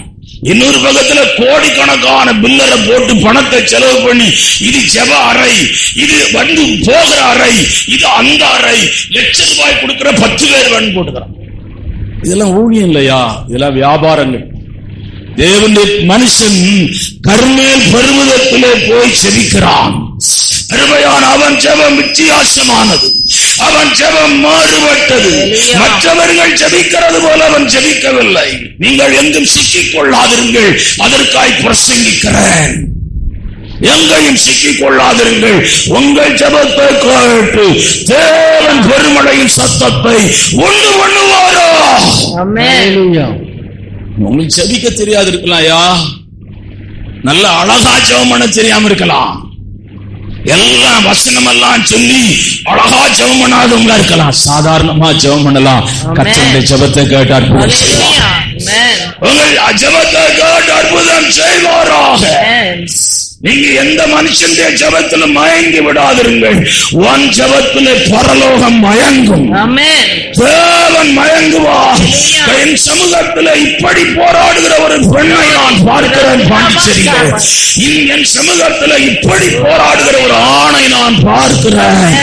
இன்னொரு பக்கத்துல கோடிக்கணக்கான பில்லரை போட்டு பணத்தை செலவு பண்ணி, இது ஜெப அறை, இது வந்து போகிற அறை, இது அந்த அறை, ₹1,00,000 கொடுக்கிற 10 பேர் வந்து போட்டுக்கிறான். இதெல்லாம் ஊழியம் இல்லையா? இதெல்லாம் வியாபாரங்கள். தேவனுடைய மனுஷன் கர்மேல் பர்வதத்திலே போய் செபிக்கிறான். அருமையான அவன் ஜெபம் வித்தியாசமானது. அவன் ஜெபம் மாறுபட்டது. மற்றவர்கள் ஜெபிக்கிறது போல அவன் ஜெபிக்கவில்லை. நீங்கள் எங்கும் சிக்கிக் கொள்ளாதிருங்கள், அதற்காய் பிரசங்கிக்கிறேன். எங்கேயும் சிக்கிக் கொள்ளாதிருங்கள். உங்கள் ஜெபத்தை கேட்டு தேவன் பெருமழையின் சத்தத்தை உண்டு பண்ணுவாரோ. உங்களுக்கு ஜெபிக்க தெரியாது இருக்கலாம்யா, நல்ல அழகா ஜெபம் பண்ண தெரியாம இருக்கலாம், எல்லாம் வசனம் எல்லாம் சொல்லி அழகா ஜெபம் பண்ணாதவங்களா இருக்கலாம். சாதாரணமா ஜெபம் பண்ணலாம். கர்த்தருடைய ஜெபத்தை கேட்டு அற்புதம் செய்வார். உங்கள் ஜெபத்தை கேட்டு அற்புதம் செய்வாராக. நீங்க எந்த மனுஷனுடைய ஜெபத்துல மயங்கி விடாதிருங்கள். உன் ஜெபத்திலே பரலோகம் மயங்கும். தேவன் மயங்குவார். என் சமூகத்தில் இப்படி போராடுகிற ஒரு பெண்ணை நான் பார்க்கிறேன் பாண்டிச்சேரியில். என் சமூகத்தில் இப்படி போராடுகிற ஒரு ஆணை நான் பார்க்கிறேன்.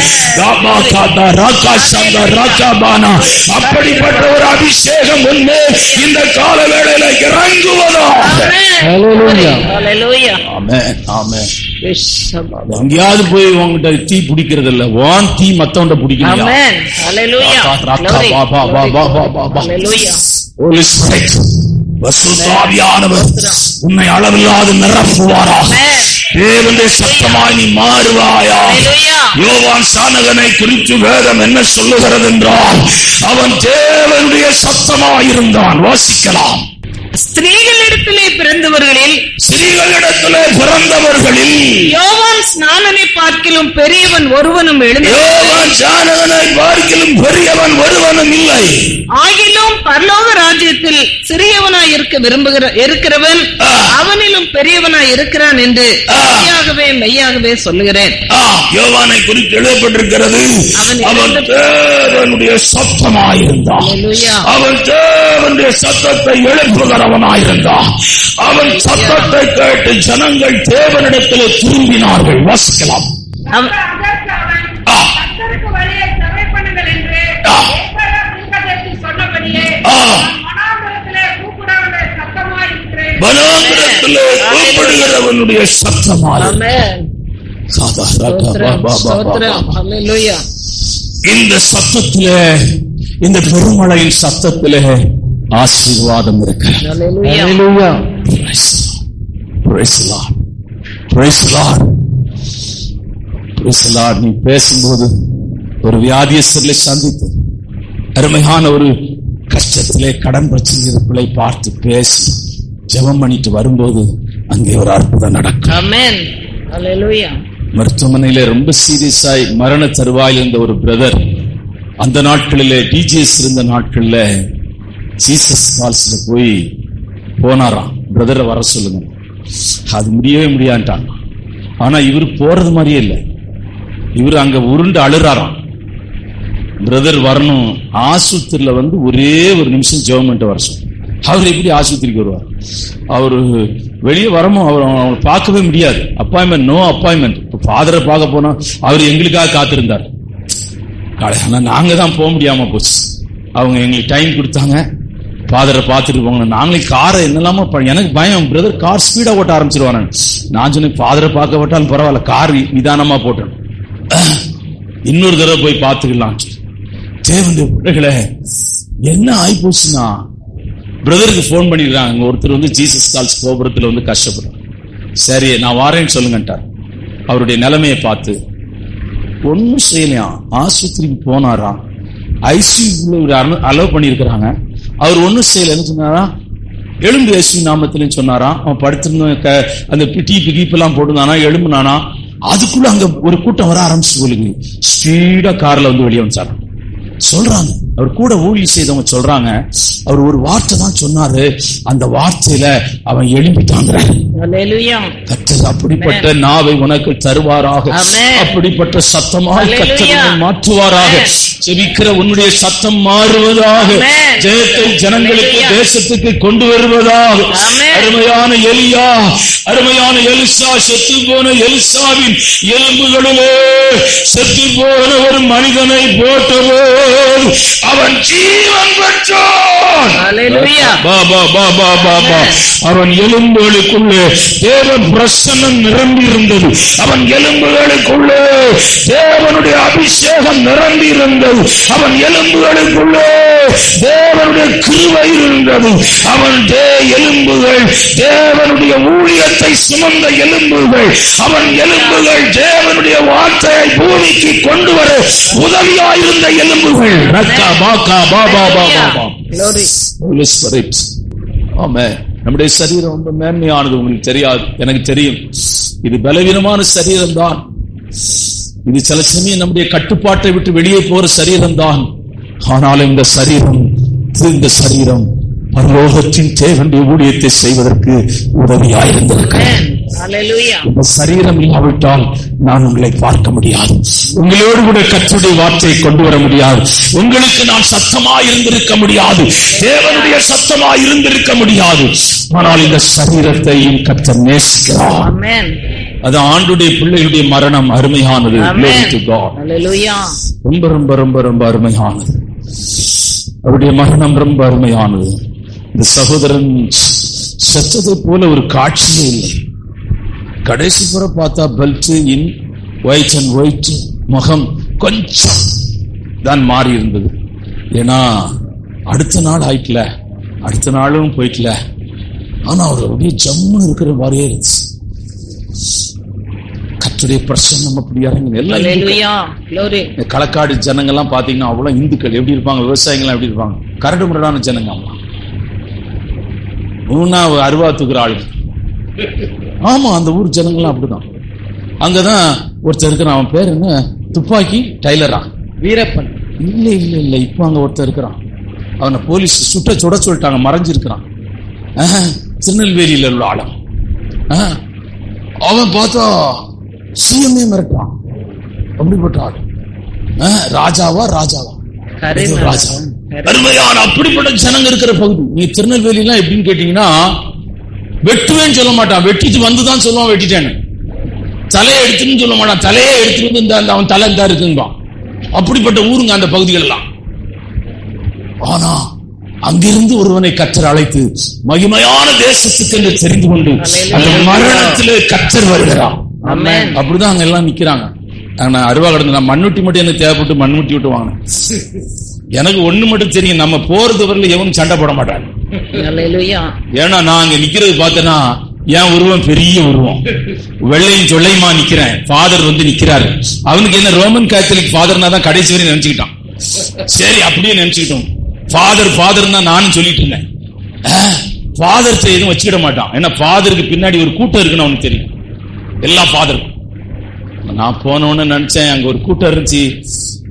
அப்படிப்பட்ட ஒரு அபிஷேகம் ஒன்று இந்த கால வேளையில இறங்குவதாக. எங்கேயாவது போய் உங்ககிட்ட தீ பிடிக்கிறது இல்ல, வான் தீ மத்தவண்ட பிடிக்கணும். உன்னை அளவில்லாது நிரப்புவாராக. தேவனுடைய சத்தமாய் நீ மாறுவாயா. யோவான் சானகனை குறித்து வேதம் என்ன சொல்லுகிறது என்றால், அவன் தேவனுடைய சத்தமாயிருந்தான். வாசிக்கலாம். ஸ்திரீகளிடத்திலே பிறந்தவர்களில் யோவான் ஸ்நானனை பார்க்கிலும் பெரியவன் ஒருவனும் யோவான் ஸ்நானனை பார்க்கிலும் பெரியவன் ஒருவனும் இல்லை. ஆகிலும் பரலோக ராஜ்யத்தில் சிறியவனாய் இருக்கிறவன் அவனிலும் பெரியவனாய் இருக்கிறான் என்று மெய்யாகவே சொல்லுகிறேன். யோவானை குறித்து எழுதப்பட்டிருக்கிறது, அவன் தேவனுடைய சத்தமாயிருந்தான். அவன் தேவனுடைய சத்தத்தை எழுப்புகிறவனாயிருந்தான். அவன் சத்தத்தை கேட்டு ஜனங்கள் தேவனிடத்தில் திரும்பினார்கள். வாசிக்கலாம். வனாந்திரத்திலே கூப்பிடுகிறவனுடைய சத்தமாய். இந்த சத்தத்திலே, இந்த பெருமழையின் சத்தத்திலே ஆசீர்வாதம் இருக்கிறது. நீ பேசும்போது ஒரு வியாதியஸ்தரை சந்தித்து அருமையான ஒரு கஷ்டத்திலே கடன் பிரச்சனை பார்த்து பேசி ஜெபம் பண்ணிட்டு வரும்போது அங்கே ஒரு அற்புதம் நடக்கும். மருத்துவமனையில ரொம்ப சீரியஸாய் மரண தருவாயில் இருந்த ஒரு பிரதர், அந்த நாட்களிலே டிஜிஎஸ் இருந்த நாட்கள்ல ஜீசஸ் கால்ஸ்ல போய் போனாராம். பிரதரை வர சொல்லுங்க, அது முடியவே முடியாட்டான். ஆனா இவர் போறது மாதிரியே இல்லை, இவர் அங்க உருண்டு அழுறாராம். பிரதர் வரணும், ஆஸ்பத்திரியில ஒரே ஒரு நிமிஷம் ஜெபம் பண்ணிட்டு வர சொல்லுங்க. அவர் எப்படி ஆஸ்பத்திரிக்கு வருவார்? அவரு வெளியே வரணும், அவரை பார்க்கவே முடியாது. Appointment, no appointment. ஃபாதரை பார்க்க போனா அவர் எங்களுக்காக காத்திருந்தார். ஆனா நாங்க தான் போக முடியாம போச்சு. அவங்க எங்களுக்கு டைம் கொடுத்தாங்க, ஃபாதரை பார்த்துட்டு போங்க. நாங்களே காரை என்னெல்லாமோ, எனக்கு பயம், பிரதர் கார் ஸ்பீடா ஓட்ட ஆரம்பிச்சிருவாங்க. நான் சொன்னேன், ஃபாதரை பார்க்க விட்டாலும் பரவாயில்ல, கார் நிதானமா போட்டேன், இன்னொரு தடவை போய் பார்த்துக்கலாம். தேவனுடைய பிள்ளைகளே, என்ன ஆயிப்போச்சுன்னா பிரதருக்கு போன் பண்ணிருக்காங்க. ஒருத்தர் ஜீசஸ் கால்ஸ் கோபுரத்துல கஷ்டப்படுறாங்க. சரி நான் வாரேன்னு சொல்லுங்கட்டார். அவருடைய நிலைமையை பார்த்து ஒன்னும் செய்யலையா, ஆஸ்பத்திரிக்கு போனாரா, ஐசியூ அலோவ் பண்ணிருக்கிறாங்க. அவர் ஒன்னும் செய்யலன்னு சொன்னாரா, எலும்பு இயேசு நாமத்திலும் சொன்னாரா. அவன் படுத்திருந்த அந்த டீப்பு கீப்பெல்லாம் போட்டுருந்தானா, எலும்புனானா. அதுக்குள்ள அங்க ஒரு கூட்டம் வர ஆரம்பிச்சு போலுங்க. ஸ்பீடா கார்ல வெளியே வந்துச்சாரா. சொல்றாங்க, அவர் கூட ஊழியர் செய்தவங்க சொல்றாங்க, அவர் ஒரு வார்த்தை தான் சொன்னாரு, அந்த வார்த்தையில அவன் எழும்பிட்டாங்க. கர்த்தர் அப்படிப்பட்ட நாவை உனக்கு தருவாராக, அப்படிப்பட்ட சத்தமாக கர்த்தர் மாற்றுவாராக. செபிக்கிற உன்னுடைய சத்தம் மாறுவதாக, ஜெயத்தை ஜனங்களுக்கு தேசத்துக்கு கொண்டு வருவதாக. அருமையான எலியா, அருமையான எலிசா, செத்து போன எலிசாவின் எலும்புகளிலே செத்து போன ஒரு மனிதனை போட்டபோது அவன் ஜீவன் பெற்றான். அவன் எலும்புகளுக்குள்ளே தேவன் பிரசன்னம் நிரம்பி இருந்தது. அவன் எலும்புகளுக்குள்ளே தேவனுடைய அபிஷேகம் நிரம்பி இருந்தது. அவன் எலும்புகளுக்குள்ளே தேவனுடைய கிருபை இருந்தது. அவன் எலும்புகள் தேவனுடைய ஊழியத்தை சுமந்த எலும்புகள். அவன் எலும்புகள் தேவனுடைய வார்த்தையை பூமிக்கு கொண்டு வர உதவியாயிருந்த எலும்புகள். நம்முடைய சரீரம் ரொம்ப மேன்மையானது, உங்களுக்கு தெரியாது, எனக்கு தெரியும். இது பலவீனமான சரீரம் தான். இது சில சமயம் நம்முடைய கட்டுப்பாட்டை விட்டு வெளியே போற சரீரம் தான். ஆனாலும் இந்த சரீரம் பரலோகத்தின் தேவனுடைய ஊழியத்தை செய்வதற்கு உதவியாயிருந்திருக்கிறேன். இந்த சரீரம் இல்லாவிட்டால் நான் உங்களை பார்க்க முடியாது, உங்களோடு கூட கர்த்தருடைய வார்த்தையை கொண்டு வர முடியாது, உங்களுக்கு நான் சத்தமாய் இருந்திருக்க முடியாது, தேவனுடைய சத்தமாய் இருந்திருக்க முடியாது. ஆனால் இந்த சரீரத்தையும் கர்த்தர் நேசிக்கிறார். அது ஆண்டுடைய பிள்ளைகளுடைய மரணம் அருமையானது. ரொம்ப ரொம்ப ரொம்ப ரொம்ப அருமையானது. அவருடைய மரணம் ரொம்ப அருமையானது. இந்த சகோதரன் செத்ததை போல ஒரு காட்சியே இல்லை. கடைசி புற பார்த்தா belt in white and white, முகம் கொஞ்சம் தான் மாறி இருந்தது. ஏன்னா அடுத்த நாள் ஆயிட்டல, அடுத்த நாளும் போயிட்டல. ஆனா அவர் அப்படியே ஜம்முன்னு இருக்கிற மாதிரியே இருந்துச்சு. கர்த்தருடைய பிரசன்னம் அப்படி இறங்குது. எல்லாம் களக்காடு ஜனங்கள்லாம் பாத்தீங்கன்னா அவ்வளவு இந்துக்கள் எப்படி இருப்பாங்க, விவசாயிகள் எப்படி இருப்பாங்க, கரடு முரடான ஜனங்க. அருவா தூக்குற ஆளுங்க. ஆமா, அந்த ஊர் ஜனங்கள்லாம் அப்படிதான். அங்கதான் ஒருத்தர் இருக்கிறான், அவன் பேர் என்ன, துப்பாக்கி டைலரா, வீரப்பன். இல்ல இல்ல இல்ல, இப்ப அங்க ஒருத்தர் இருக்கிறான், அவனை போலீஸ் சுட சொல்லிட்டாங்க, மறைஞ்சிருக்கிறான். திருநெல்வேலியில உள்ள ஆளும். அவன் பார்த்தா சிஎம்ஏ மிரட்டான், அப்படிப்பட்ட ஆள். ராஜாவா ராஜா அருமையான அப்படிப்பட்ட ஜனங்க இருக்கிற பகுதி. நீ திருநெல்வேலி எல்லாம் எப்படின்னு கேட்டீங்கன்னா, வெட்டுவேன்னு சொல்ல மாட்டான், வெட்டிட்டு வந்துதான் சொல்லுவான் வெட்டிட்டேன்னு. தலையை எடுத்துன்னு சொல்ல மாட்டான், தலையே எடுத்துட்டு வந்து அவன் தலை தான் இருக்குங்க. அப்படிப்பட்ட ஊருங்க அந்த பகுதிகள் எல்லாம். ஆனா அங்கிருந்து ஒருவனை கர்த்தர் அழைத்து மகிமையான தேசத்துக்கு என்று தெரிந்து கொண்டு அந்த மரணத்திலே கர்த்தர் வருகிறார். அப்படிதான் அங்க எல்லாம் நிக்கிறாங்க. நான் அருவா கடந்து நான் மண்ணுட்டி மட்டும் எனக்கு தேவைப்பட்டு மண்ணுட்டி விட்டு வாங்கினேன். எனக்கு ஒண்ணு மட்டும் தெரியும், நம்ம போறது வரல எவனும் சண்டை போட மாட்டாங்க. ஏன்னா நான் அங்க நிக்கிறது பார்த்தேன்னா என் உருவம் பெரிய உருவம், வெள்ளையும் சொல்லையுமா நிக்கிறேன். ஃபாதர் வந்து நிக்கிறாரு. அவனுக்கு என்ன ரோமன் கேத்தலிக் ஃபாதர்னா தான் கடைசி வரையும் நினைச்சுக்கிட்டான். சரி அப்படியே நினைச்சுக்கிட்டோம். ஃபாதர் தான் நானும் சொல்லிட்டு இருந்தேன். ஃபாதர் எதுவும் வச்சுக்கிட மாட்டான். ஏன்னா ஃபாதருக்கு பின்னாடி ஒரு கூட்டம் இருக்குன்னு அவனுக்கு தெரியும். எல்லா ஃபாதருக்கும் நான் போனோன்னு நினைச்சேன், அங்க ஒரு கூட்டம் இருந்துச்சு.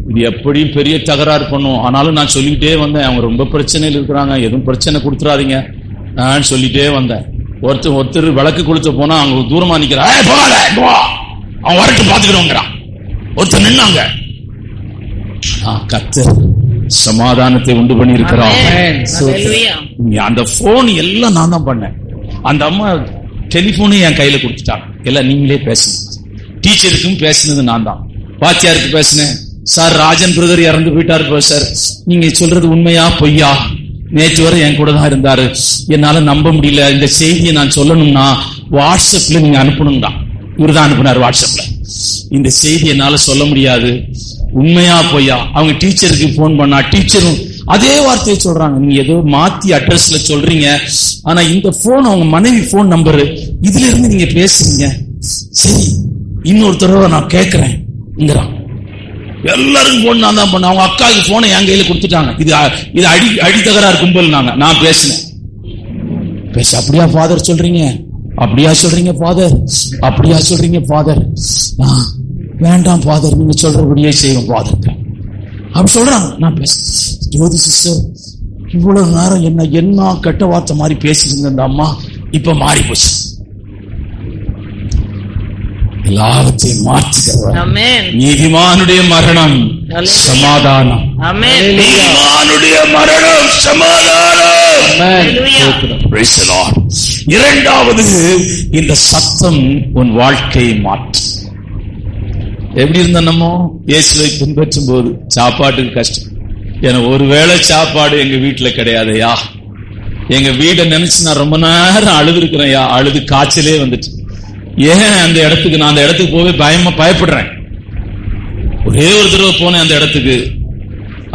இது எப்படியும் பெரிய தகராறு பண்ணும். ஆனாலும் நான் சொல்லிக்கிட்டே வந்தேன், அவங்க ரொம்ப பிரச்சனையில் இருக்கிறாங்க, எதுவும் பிரச்சனை கொடுத்துறாதீங்க நான் சொல்லிட்டே வந்தேன். ஒருத்தர் விளக்கு கொடுத்து போனா அங்க தூரமா நிக்கிறான், அவன் வரட்டு பாத்துக்கிறோங்கிறான். ஒருத்தர் நின்னாங்க. கர்த்தர் சமாதானத்தை உண்டு பண்ணி இருக்கிறான். அந்த போன் எல்லாம் நான் தான் பண்ணேன். அந்த அம்மா டெலிபோனு என் கையில கொடுத்துட்டாங்க. எல்லாம் நீங்களே பேசணும். டீச்சருக்கும் பேசினது நான் தான். பாத்தியாருக்கு பேசினேன். சார் ராஜன் பிரதர் இறந்து போயிட்டாரு சார், நீங்க சொல்றது உண்மையா பொய்யா? நேற்று வரை என் கூட தான் இருந்தாரு, என்னால நம்ப முடியல. இந்த செய்தியை நான் சொல்லணும்னா வாட்ஸ்அப்ல நீங்க அனுப்பணும்டா. இவருதான் அனுப்புனாரு வாட்ஸ்அப்ல. இந்த செய்தி என்னால சொல்ல முடியாது, உண்மையா பொய்யா? அவங்க டீச்சருக்கு போன் பண்ணா டீச்சரும் அதே வார்த்தையை சொல்றாங்க. நீங்க ஏதோ மாத்தி அட்ரஸ்ல சொல்றீங்க, ஆனா இந்த போன் அவங்க மனைவி போன் நம்பரு, இதுல இருந்து நீங்க பேசுறீங்க. சரி இன்னொரு தடவை நான் கேட்கிறேன். எல்லாருக்கும் போன் நான் தான் பண்ண. அவங்க அக்காவுக்கு போனை என் கையில கொடுத்துட்டாங்க. இது அடித்தகராறு கும்பல். நான் பேசினேன். அப்படியா ஃபாதர் சொல்றீங்க? அப்படியா சொல்றீங்க ஃபாதர்? அப்படியா சொல்றீங்க ஃபாதர்? வேண்டாம் ஃபாதர், நீங்க சொல்றபடியே செய்வோம் ஃபாதர் அப்படி சொல்றாங்க. நான் பேசுறேன். ஜோதி சிஸ்டர் இவ்வளவு நேரம் என்ன கெட்ட வார்த்தை மாதிரி பேசிருந்த அந்த அம்மா இப்ப மாறி போச்சு. எல்லாவற்றையும் மாற்றுகிறவர். நீதிமானுடைய மரணம் சமாதானம். நீதிமானுடைய மரணம் சமாதானம். இரண்டாவது, இந்த சத்தம் உன் வாழ்க்கையை மாற்று. எப்படி இருந்த நம்ம இயேசுவை பின்பற்றும் போது சாப்பாட்டுக்கு கஷ்டம். எனக்கு ஒருவேளை சாப்பாடு எங்க வீட்டுல கிடையாதையா. எங்க வீட்டை நினைச்சு நான் ரொம்ப நேரம் அழுது இருக்கிறேன். அழுது காய்ச்சலே வந்துட்டு. ஏன் அந்த இடத்துக்கு நான் அந்த இடத்துக்கு போவே பயப்படுறேன். ஒரே ஒரு தடவை போனேன் அந்த இடத்துக்கு.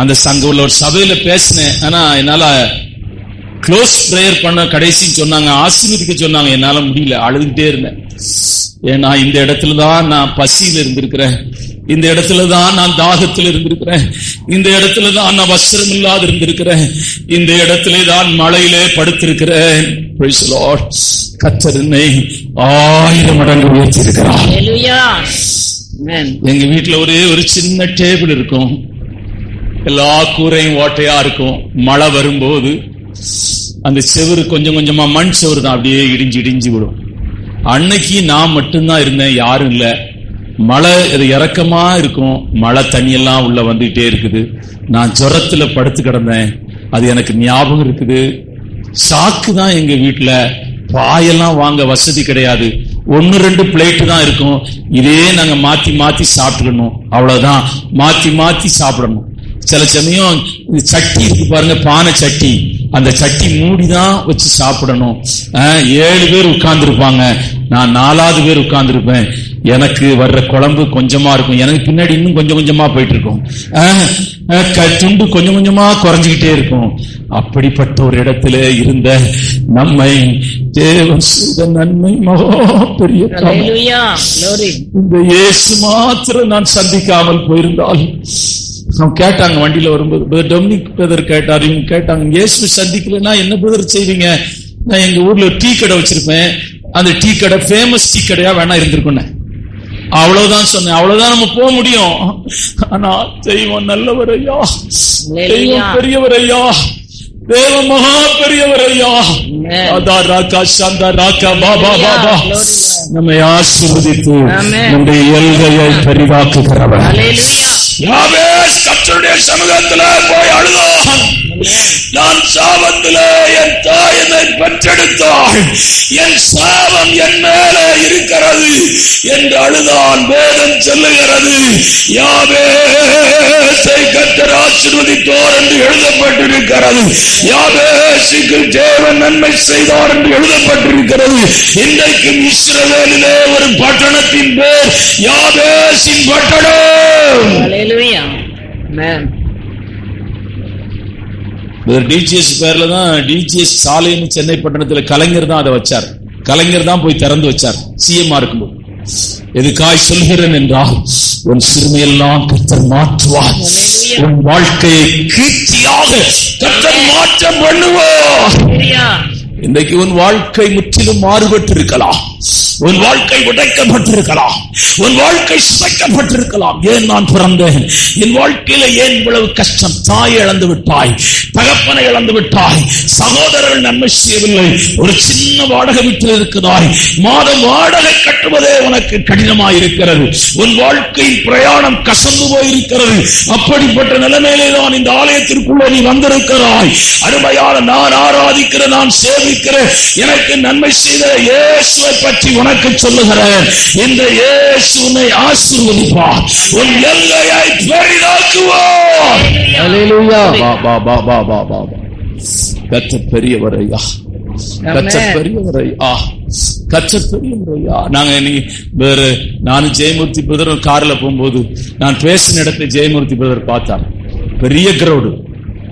அந்த சங்க உள்ள ஒரு சபையில பேசினேன். ஆனா என்னால க்ளோஸ் பிரேயர் பண்ண கடைசின்னு சொன்னாங்க, ஆசீர்வதிக்க சொன்னாங்க. என்னால முடியல, அழுதுகிட்டே இருந்தேன். ஏன்னா இந்த இடத்துலதான் நான் பசியில இருந்திருக்கிறேன், இந்த இடத்துலதான் நான் தாகத்தில் இருந்திருக்கிறேன், இந்த இடத்துலதான் நான் வஸ்திரம் இல்லாது இருந்திருக்கிறேன், இந்த இடத்திலே தான் மழையிலே படுத்திருக்கிறேன். கர்த்தர் என்னை 1000 மடங்கு உயர்த்தி இருக்கிறார். எங்க வீட்டுல ஒரே ஒரு சின்ன டேபிள் இருக்கும். எல்லா கூரையும் ஓட்டையா இருக்கும். மழை வரும்போது அந்த செவுரு கொஞ்சம் கொஞ்சமா மண் செவுரு தான், அப்படியே இடிஞ்சு விடும். அன்னைக்கு நான் மட்டும்தான் இருந்தேன், யாரும் இல்ல. மழை இறக்கமா இருக்கும், மழை தண்ணி எல்லாம் உள்ள வந்துகிட்டே இருக்குது. நான் ஜுரத்துல படுத்து கிடந்தேன். அது எனக்கு ஞாபகம் இருக்குது. சாக்கு தான் எங்க வீட்டுல, பாயெல்லாம் வாங்க வசதி கிடையாது. 1-2 பிளேட்டு தான் இருக்கும். இதே நாங்க மாத்தி மாத்தி சாப்பிட்டுக்கணும். அவ்வளவுதான், மாத்தி சாப்பிடணும். சில சமயம் சட்டி இருக்கு பாருங்க, பானை சட்டி, அந்த சட்டி மூடிதான் வச்சு சாப்பிடணும். 7 பேர் உட்கார்ந்து இருப்பாங்க, நான் 4வது பேர் உட்கார்ந்து இருப்பேன். எனக்கு வர்ற குழம்பு கொஞ்சமா இருக்கும், எனக்கு பின்னாடி இன்னும் கொஞ்சம் கொஞ்சமா போயிட்டு இருக்கும். துண்டு கொஞ்சம் கொஞ்சமா குறைஞ்சுக்கிட்டே இருக்கும். அப்படிப்பட்ட ஒரு இடத்துல இருந்த நம்மை தேவன் செய்த நன்மை மகா பெரிய. இந்த இயேசு மாத்திரம் நான் சந்திக்காமல் போயிருந்தால். அவங்க கேட்டாங்க வண்டியில வரும்போது, டொமினிக் பிரதர் கேட்டார், இவங்க கேட்டாங்க, இயேசு சந்திக்கலன்னா என்ன பிரதர் செய்வீங்க? நான் எங்க ஊர்ல ஒரு டீ கடை வச்சிருப்பேன், அந்த டீ கடை ஃபேமஸ் டீ கடையா வேணா இருந்திருக்கும். அவ்வளவுதான் சொன்னேன். அவ்வளவுதான் நம்ம போக முடியும். ஆனா தெய்வம் நல்லவர் ஐயா, தெய்வம் பெரியவர் ஐயா, தேவ மகா பெரியவர் ஐயா. நம்மை ஆசீர்வதித்து நம்முடைய எல்கையை பெரிதாக்குகிறவர். யாபேஸ் கர்த்தருடைய சமூகத்திலே போய் அழுதான். நான் சாபத்திலே என் தாய் என்னை பெற்றெடுத்தாள், என் சாபம் என் மேலே இருக்கிறது என்று அழுதான். வேதம் சொல்லுகிறது யாபேசை கர்த்தர் ஆசீர்வதித்தார் என்று எழுதப்பட்டிருக்கிறது. யாபேசுக்கு தேவன் நன்மை செய்தார் என்று எழுதப்பட்டிருக்கிறது. இன்றைக்கும் இஸ்ரவேலிலே ஒரு பட்டணத்தின் பேர் யாபேசின் பட்டணம். Hallelujah. Amen. டிஜிஎஸ் பேர்ல தான் டிஜிஎஸ் சாலைன்னு சென்னை பட்டணத்தில் கலைஞர் தான் அதை வச்சார். கலைஞர் தான் போய் திறந்து வச்சார் சிஎம்ஆ இருக்கும்போது. எதுக்காய் சொல்கிறேன் என்றால், உன் சிறுமையெல்லாம் கர்த்தர் மாற்றுவார். உன் வாழ்க்கையை கீர்த்தியாக கர்த்தர் மாற்றம் பண்ணுவார். இன்றைக்கு உன் வாழ்க்கை முற்றிலும் மாறுபட்டிருக்கலாம், உன் வாழ்க்கை உடைக்கப்பட்டிருக்கலாம், உன் வாழ்க்கை சிதைக்கப்பட்டிருக்கலாம். ஏன் நான் பிறந்தேன், என் வாழ்க்கையில ஏன் இவ்வளவு கஷ்டம்? தாயை இழந்து விட்டாய், தகப்பனை இழந்து விட்டாய், சகோதரர்கள் நன்மை செய்யவில்லை, ஒரு சின்ன வாடகை வீட்டில் இருக்கிறாய், மாதம் வாடகை கட்டுவதே உனக்கு கடினமாய் இருக்கிறது, உன் வாழ்க்கையின் பிரயாணம் கசந்து போயிருக்கிறது. அப்படிப்பட்ட நிலைமையிலே தான் இந்த ஆலயத்திற்குள்ளே நீ வந்திருக்கிறாய். அருமையான நான் ஆராதிக்கிற, நான் சேவிக்கிற, எனக்கு நன்மை செய்த இயேசுவை பற்றி உனக்கு சொல்லுகிறேன். இந்த இயேசு உன்னை ஆசீர்வதிப்பார், உன் எல்லையை பெரிதாக்குவார். ஹல்லேலூயா. கர்த்தர் பெரியவரையா, கர்த்தர் பெரியவரையா, கர்த்தர் பெரியவரையா. நாங்க வேற நானும் ஜெயமூர்த்தி பிரதர் கார்ல போகும்போது நான் பேசின இடத்தை ஜெயமூர்த்தி பிரதர் பார்த்தார். பெரிய கிரௌடு,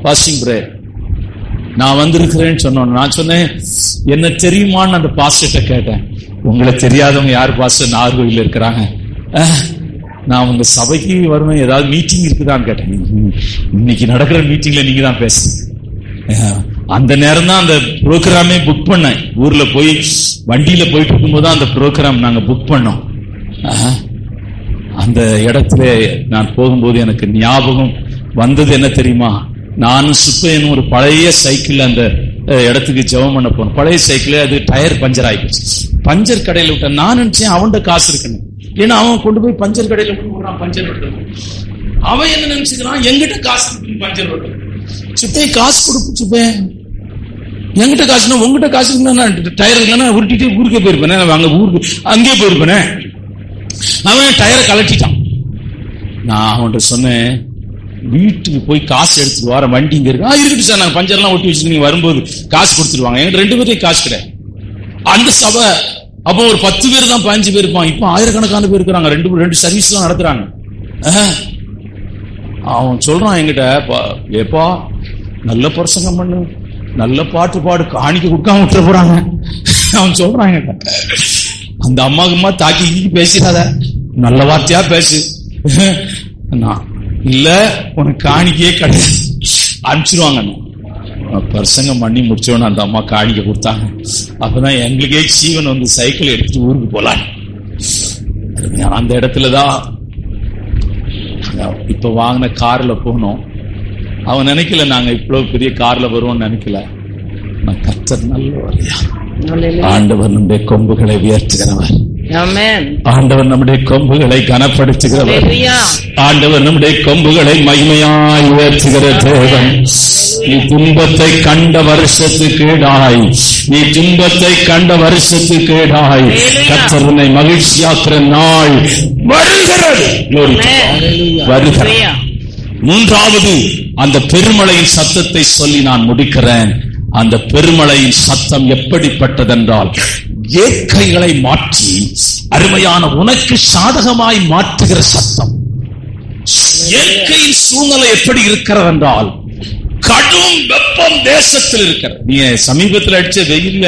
பாஸ்டிங் பிரேயர். நான் வந்திருக்கிறேன்னு சொன்னோம். நான் சொன்னேன், என்ன தெரியுமான்னு அந்த பாஸ்டர்ட்ட கேட்டேன். உங்களை தெரியாதவங்க யாரு பாஸ்டர் நாகர்கோவில்ல இருக்கிறாங்க, நான் உங்க சபைக்கு வருவேன், ஏதாவது மீட்டிங் இருக்குதான்னு கேட்டேன். இன்னைக்கு நடக்கிற மீட்டிங்ல நீங்க தான் பேசுறீங்க. அந்த நேரம் தான் அந்த ப்ரோக்ராமே புக் பண்ணேன். ஊர்ல போய் வண்டியில போயிட்டு இருக்கும்போது தான் அந்த ப்ரோக்ராம் நாங்க புக் பண்ணோம். அந்த இடத்துல நான் போகும்போது எனக்கு ஞாபகம் வந்தது என்ன தெரியுமா? நானும் சுப்பையனும் ஒரு பழைய சைக்கிள் அந்த இடத்துக்கு ஜெபம் பண்ண போனோம். பழைய சைக்கிள், அது டயர் பஞ்சர் ஆயிடுச்சு. பஞ்சர் கடையில விட்ட நான் நினைச்சேன் அவன்கிட்ட காசு இருக்குன்னு. ஏன்னா அவன் கொண்டு போய் பஞ்சர் கடையில விட்டு பஞ்சர் விட்டு, அவன் என்ன நினைச்சுக்கிறான், எங்கிட்ட காசு இருக்கு பஞ்சர் விட்டு. சுப்பை காசு கொடுப்பு, சுப்பை எங்கிட்ட காசுனா உங்ககிட்ட காசு இருக்குன்னா டயர் இல்லைன்னா உருட்டிட்டு ஊருக்கே போயிருப்பேனே, அங்க ஊருக்கு அங்கேயே போயிருப்பேனே. அவன் டயரை கலட்டிட்டான். நான் அவன்கிட்ட சொன்னேன், வீட்டுக்கு போய் காசு எடுத்துட்டு வர, வண்டி இங்க இருக்கு. இருக்கட்டும் சார், நாங்க பஞ்சர்லாம் ஒட்டி வச்சுட்டு நீங்க வரும்போது காசு கொடுத்துருவாங்க. எங்க 2 பேர்த்தையும் காசு கிடையாது. அந்த சபை அப்போ ஒரு 10 பேர் தான், 15 பேர் இருப்பான். இப்ப ஆயிரக்கணக்கான பேர் இருக்கிறாங்க. 2 சர்வீஸ் எல்லாம் நடத்துறாங்க. அவன் சொல்றான் என்கிட்ட, ஏப்பா நல்ல பிரசங்கம் பண்ணு, நல்ல பாட்டு பாடு, காணிக்க கொடுக்காம விட்டுற போறாங்க. அவன் சொல்றான் என்கிட்ட, அந்த அம்மாக்குமா தாக்கி பேசிடாத, நல்ல வார்த்தையா பேசு. இல்ல உனக்கு காணிக்கையே கிடையாது, அனுப்பிச்சிருவாங்க. பிரசங்கம் பண்ணி முடிச்சோன்னு அந்த அம்மா காணிக்கை கொடுத்தாங்க. அப்பதான் எங்களுக்கே சீவன் வந்து சைக்கிள் எடுத்துட்டு ஊருக்கு போலாம். அந்த இடத்துலதான் இப்ப வாங்கின கார்ல போனோம். அவன் நினைக்கல நாங்க இவ்வளவு பெரிய கார்ல வருவோம்னு நினைக்கல. நான் கர்த்தர் நல்லவரையா, ஆண்டவர் நம்முடைய கொம்புகளை உயர்த்துகிறவர், ஆண்டவர் நம்முடைய கொம்புகளை கனப்படுத்துகிறவர், ஆண்டவர் நம்முடைய கொம்புகளை மகிமையாய் உயர்த்துகிற தேவன். நீ துன்பத்தை கண்ட வருஷத்துக்கு ஈடாய், நீ துன்பத்தை கண்ட வருஷத்துக்கு ஈடாய் கர்த்தர் உன்னை மகிழ்ச்சியாக்குற நாள் வருகிறது, வருகிறது. 3வது அந்த பெருமழையின் சத்தத்தை சொல்லி நான் முடிக்கிறேன். அந்த பெருமழையின் சத்தம் எப்படிப்பட்டதென்றால், இயற்கைகளை மாற்றி அருமையான உனக்கு சாதகமாய் மாற்றுகிற சத்தம். இயற்கையின் சூழ்நிலை எப்படி இருக்கிறது என்றால், கடும் வெப்பம் தேசத்தில் இருக்கிறது. நீ சமீபத்தில் அடிச்ச வெயில்ல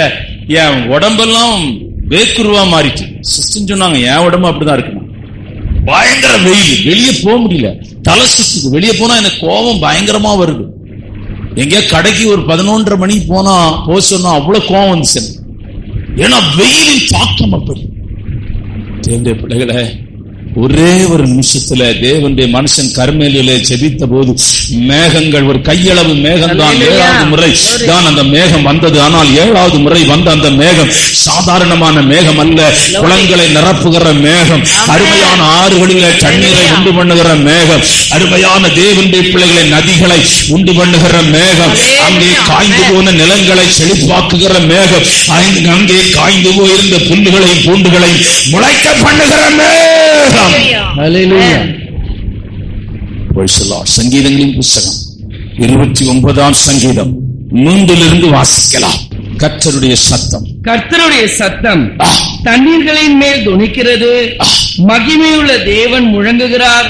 என் உடம்பெல்லாம் வேக்குருவா மாறிச்சு. சொன்னாங்க என் உடம்பு அப்படிதான் இருக்கு. பயங்கர வெயில், வெளியே போக முடியல, தலை சுத்துது. வெளியே போனா எனக்கு கோபம் பயங்கரமா வருது. எங்க கடைக்கு ஒரு 11:30 மணிக்கு போனா சொன்னா அவ்வளவு கோபம் வந்துச்சு. ஏன்னா வெயிலின் தாக்கம் அப்படி. தேவனுடைய பிள்ளைகளே, ஒரே ஒரு நிமிஷத்துல தேவனுடைய மனுஷன் கர்மேலியிலே ஜெபித்த போது மேகங்கள், ஒரு கையளவு மேகம் தான், 7வது முறை தான் அந்த மேகம் வந்தது. ஆனால் 7வது முறை வந்த அந்த மேகம் சாதாரணமான மேகம் அல்ல, குளங்களை நிரப்புகிற மேகம், அருமையான ஆறுகளிலே தண்ணீரை உண்டு பண்ணுகிற மேகம், அருமையான தேவனுடைய பிள்ளைகளை நதிகளை உண்டு பண்ணுகிற மேகம், அங்கே காய்ந்து போன நிலங்களை செழிப்பாக்குகிற மேகம், அங்கே காய்ந்து போயிருந்த புல்லுகளையும் பூண்டுகளையும் முளைக்க பண்ணுகிற மேகம். சங்கீதங்களின் புஸ்தகம் 29ஆம் சங்கீதம் 3 வாசிக்கலாம். கர்த்தருடைய சத்தம், கர்த்தருடைய சத்தம் தண்ணீர்களின் மேல் தொனிக்கிறது. மகிமையுள்ள தேவன் முழங்குகிறார்.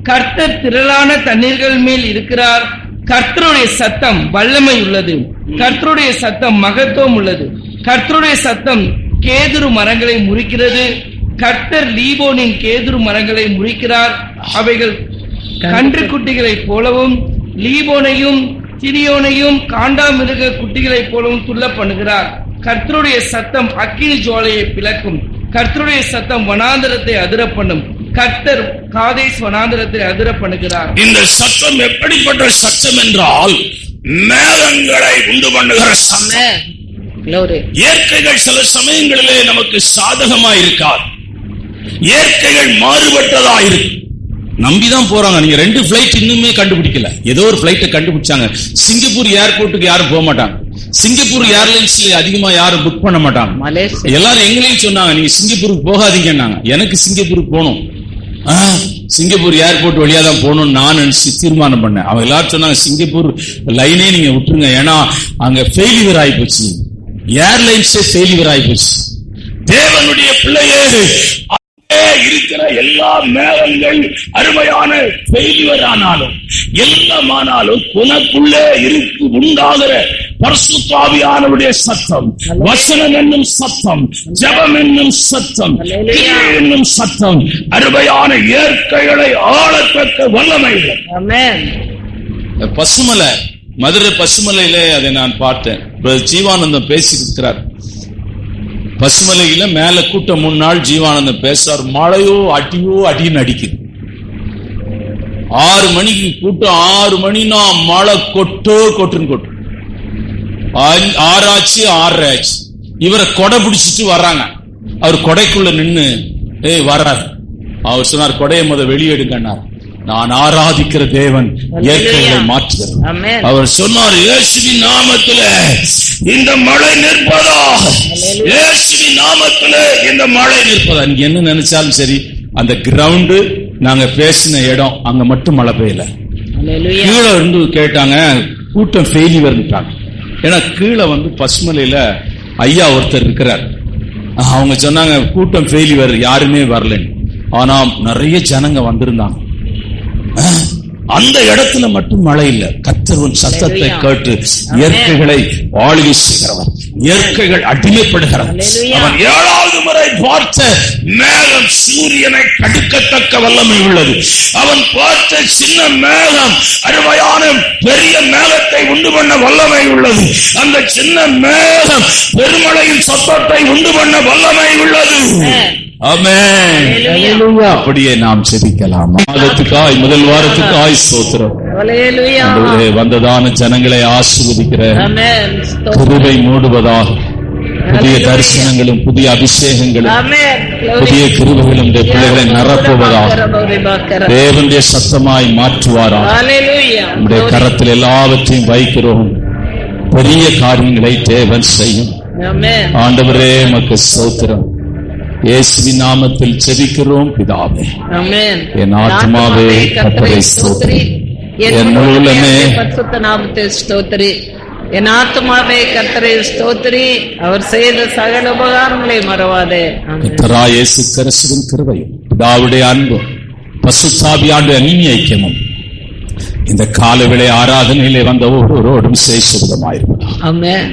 கர்த்தர் திரளான தண்ணீர்கள் மேல் இருக்கிறார். கர்த்தருடைய சத்தம் வல்லமை உள்ளது. கர்த்தருடைய சத்தம் மகத்துவம் உள்ளது. கர்த்தருடைய சத்தம் கேதுரு மரங்களை முறிக்கிறது. கர்த்தர் லீபோனின் கேதுரு மரங்களை முறிக்கிறார். அவைகள் கன்று குட்டிகளைப் போலவும் லீபோனையும் சிரியோனையும் காண்டாமிருக குட்டிகளைப் போலவும் துள்ள பண்ணுகிறார். கர்த்தருடைய சத்தம் அக்கினி ஜுவாலையை பிளக்கும். கர்த்தருடைய சத்தம் வனாந்தரத்தை அதிர பண்ணும். கர்த்தர் காதேஸ் வனாந்தரத்தை அதிர பண்ணுகிறார். இந்த சத்தம் எப்படிப்பட்ட சத்தம் என்றால் மேகங்களை உண்டு பண்ணுகிற சத்தம். இயற்கைகள் சில சமயங்களிலே நமக்கு சாதகமா இருக்காது. இயற்கைகள் மாறுபட்டதா இருக்கு. நம்பிதான் போறாங்க. நீங்க 2 பிளைட் இன்னுமே கண்டுபிடிக்கல. ஏதோ ஒரு பிளைட்டை கண்டுபிடிச்சாங்க. சிங்கப்பூர் ஏர்போர்ட்டுக்கு யாரும் போக மாட்டாங்க. சிங்கப்பூர் ஏர்லைன்ஸ்ல அதிகமா யாரும் புக் பண்ண மாட்டாங்க. எல்லாரும் எங்களையும் சொன்னாங்க, நீங்க சிங்கப்பூருக்கு போகாதீங்கன்னாங்க. எனக்கு சிங்கப்பூருக்கு போகணும், சிங்கப்பூர் ஏர்போர்ட் வழியா தான் போகணும்னு நான் நினைச்சு தீர்மானம் பண்ணேன். அவங்க எல்லாரும் சொன்னாங்க, சிங்கப்பூர் லைனே நீங்க விட்டுருங்க, ஏன்னா அங்க ஃபெயிலியர் ஆயிப்போச்சு, ஏர்லைன்ஸே ஃபெயிலியர் ஆயிப்போச்சு. தேவனுடைய பிள்ளையே, இருக்கிற எல்லா மேகங்கள் அருமையான ஃபெயிலியர் ஆனாலும் எல்லாமானாலும் உனக்குள்ளே இருக்கு உண்டாகிற பரிசுத்த ஆவியானவருடைய சத்தம், வசனம் என்னும் சத்தம், ஜெபம் என்னும் சத்தம், என்னும் சத்தம் அருமையான இயற்கைகளை ஆளத்தக்க வல்லமை. பசுமலை, மதுரை பசுமலையில அதை நான் பார்த்தேன். ஜீவானந்தம் பேசியிருக்கிறார். பசுமலையில மேல கூட்டம் 3 நாள் ஜீவானந்தம் பேசுறார். மழையோ அடியோ அடின்னு அடிக்குது. 6 மணிக்கு கூட்டம், 6 மணினா மழை கொட்டுன்னு கொட்டு. 6 ஆச்சு 6:30 ஆச்சு. இவரை கொடை பிடிச்சிட்டு வர்றாங்க. அவர் கொடைக்குள்ள நின்னு வர்றாரு. அவர் சொன்னார், கொடையை முத வெளியெடுங்கன்னார். நான் ஆராதிக்கிற தேவன் இயற்கையை மாற்றுகிறார். அவர் சொன்னார், இயேசுவின் நாமத்திலே இந்த மழை நிற்பதா, இயேசுவின் நாமத்திலே இந்த மழை நிற்பதா. நீங்க என்ன நினைச்சாலும் சரி, அந்த கிரவுண்டு நாங்க பேசின இடம் அங்க மட்டும் மழை பெய்யல. கீழே இருந்து கேட்டாங்க, கூட்டம் ஃபெயிலியர்ட்டாங்க. ஏன்னா கீழே பசுமலையில ஐயா ஒருத்தர் இருக்கிறார். அவங்க சொன்னாங்க, கூட்டம் ஃபெயிலியர், யாருமே வரலன்னு. ஆனா நிறைய ஜனங்க வந்திருந்தாங்க. அந்த இடத்துல மட்டும் மழை இல்ல. கர்த்தரின் சத்தத்தை கேட்டு இயற்கைகளை ஆளுகை செய்கிறவர், இயற்கைகள் அடிமைப்படுகிறவர். அவன் 7வது முறை பார்த்த மேகம் சூரியனை கடுக்கத்தக்க வல்லமை உள்ளது. அவன் பார்த்த சின்ன மேகம் அருமையான பெரிய மேகத்தை உண்டு பண்ண வல்லமை உள்ளது. அந்த சின்ன மேகம் பெருமழையின் சத்தத்தை உண்டு பண்ண வல்லமை உள்ளது. ஆமென். அப்படியே நாம் செபிக்கலாம். மாதத்துக்காய், முதல் வாரத்துக்காய் ஸ்தோத்திரம். வந்ததான ஜனங்களை ஆசீர்வதிக்கிற கிருபை மூடுவதாக, புதிய தரிசனங்களும் புதிய அபிஷேகங்களும் புதிய கிருபைகளும் பிள்ளைகளை நிரப்புவதாக, தேவனுடைய சத்தமாய் மாற்றுவாராக. நம்முடைய கரத்தில் எல்லாவற்றையும் வைக்கிறோம். பெரிய காரியங்களை தேவன் செய்யும். ஆண்டவரே உமக்கு ஸ்தோத்திரம். இயேசுவின் நாமத்தில் ஜெபிக்கிறோம் பிதாவே. என் ஆத்மாவே கர்த்தரை ஸ்தோத்திரி, என் உள்ளமே பரிசுத்த நாமத்தை ஸ்தோத்திரி. என் ஆத்மாவே கர்த்தரை ஸ்தோத்திரி, அவர் செய்த சகல உபகாரங்களை மறவாதே. கர்த்தராகிய இயேசு கிறிஸ்துவின் கிருபையும் பிதாவுடைய அன்பும் பரிசுத்த ஆவியானவருடைய அந்நிய ஐக்கியமும் இந்த காலவேளை ஆராதனையிலே வந்த ஒவ்வொருவரோடும் சேஷிதமாயிருக்கும். ஆமென்.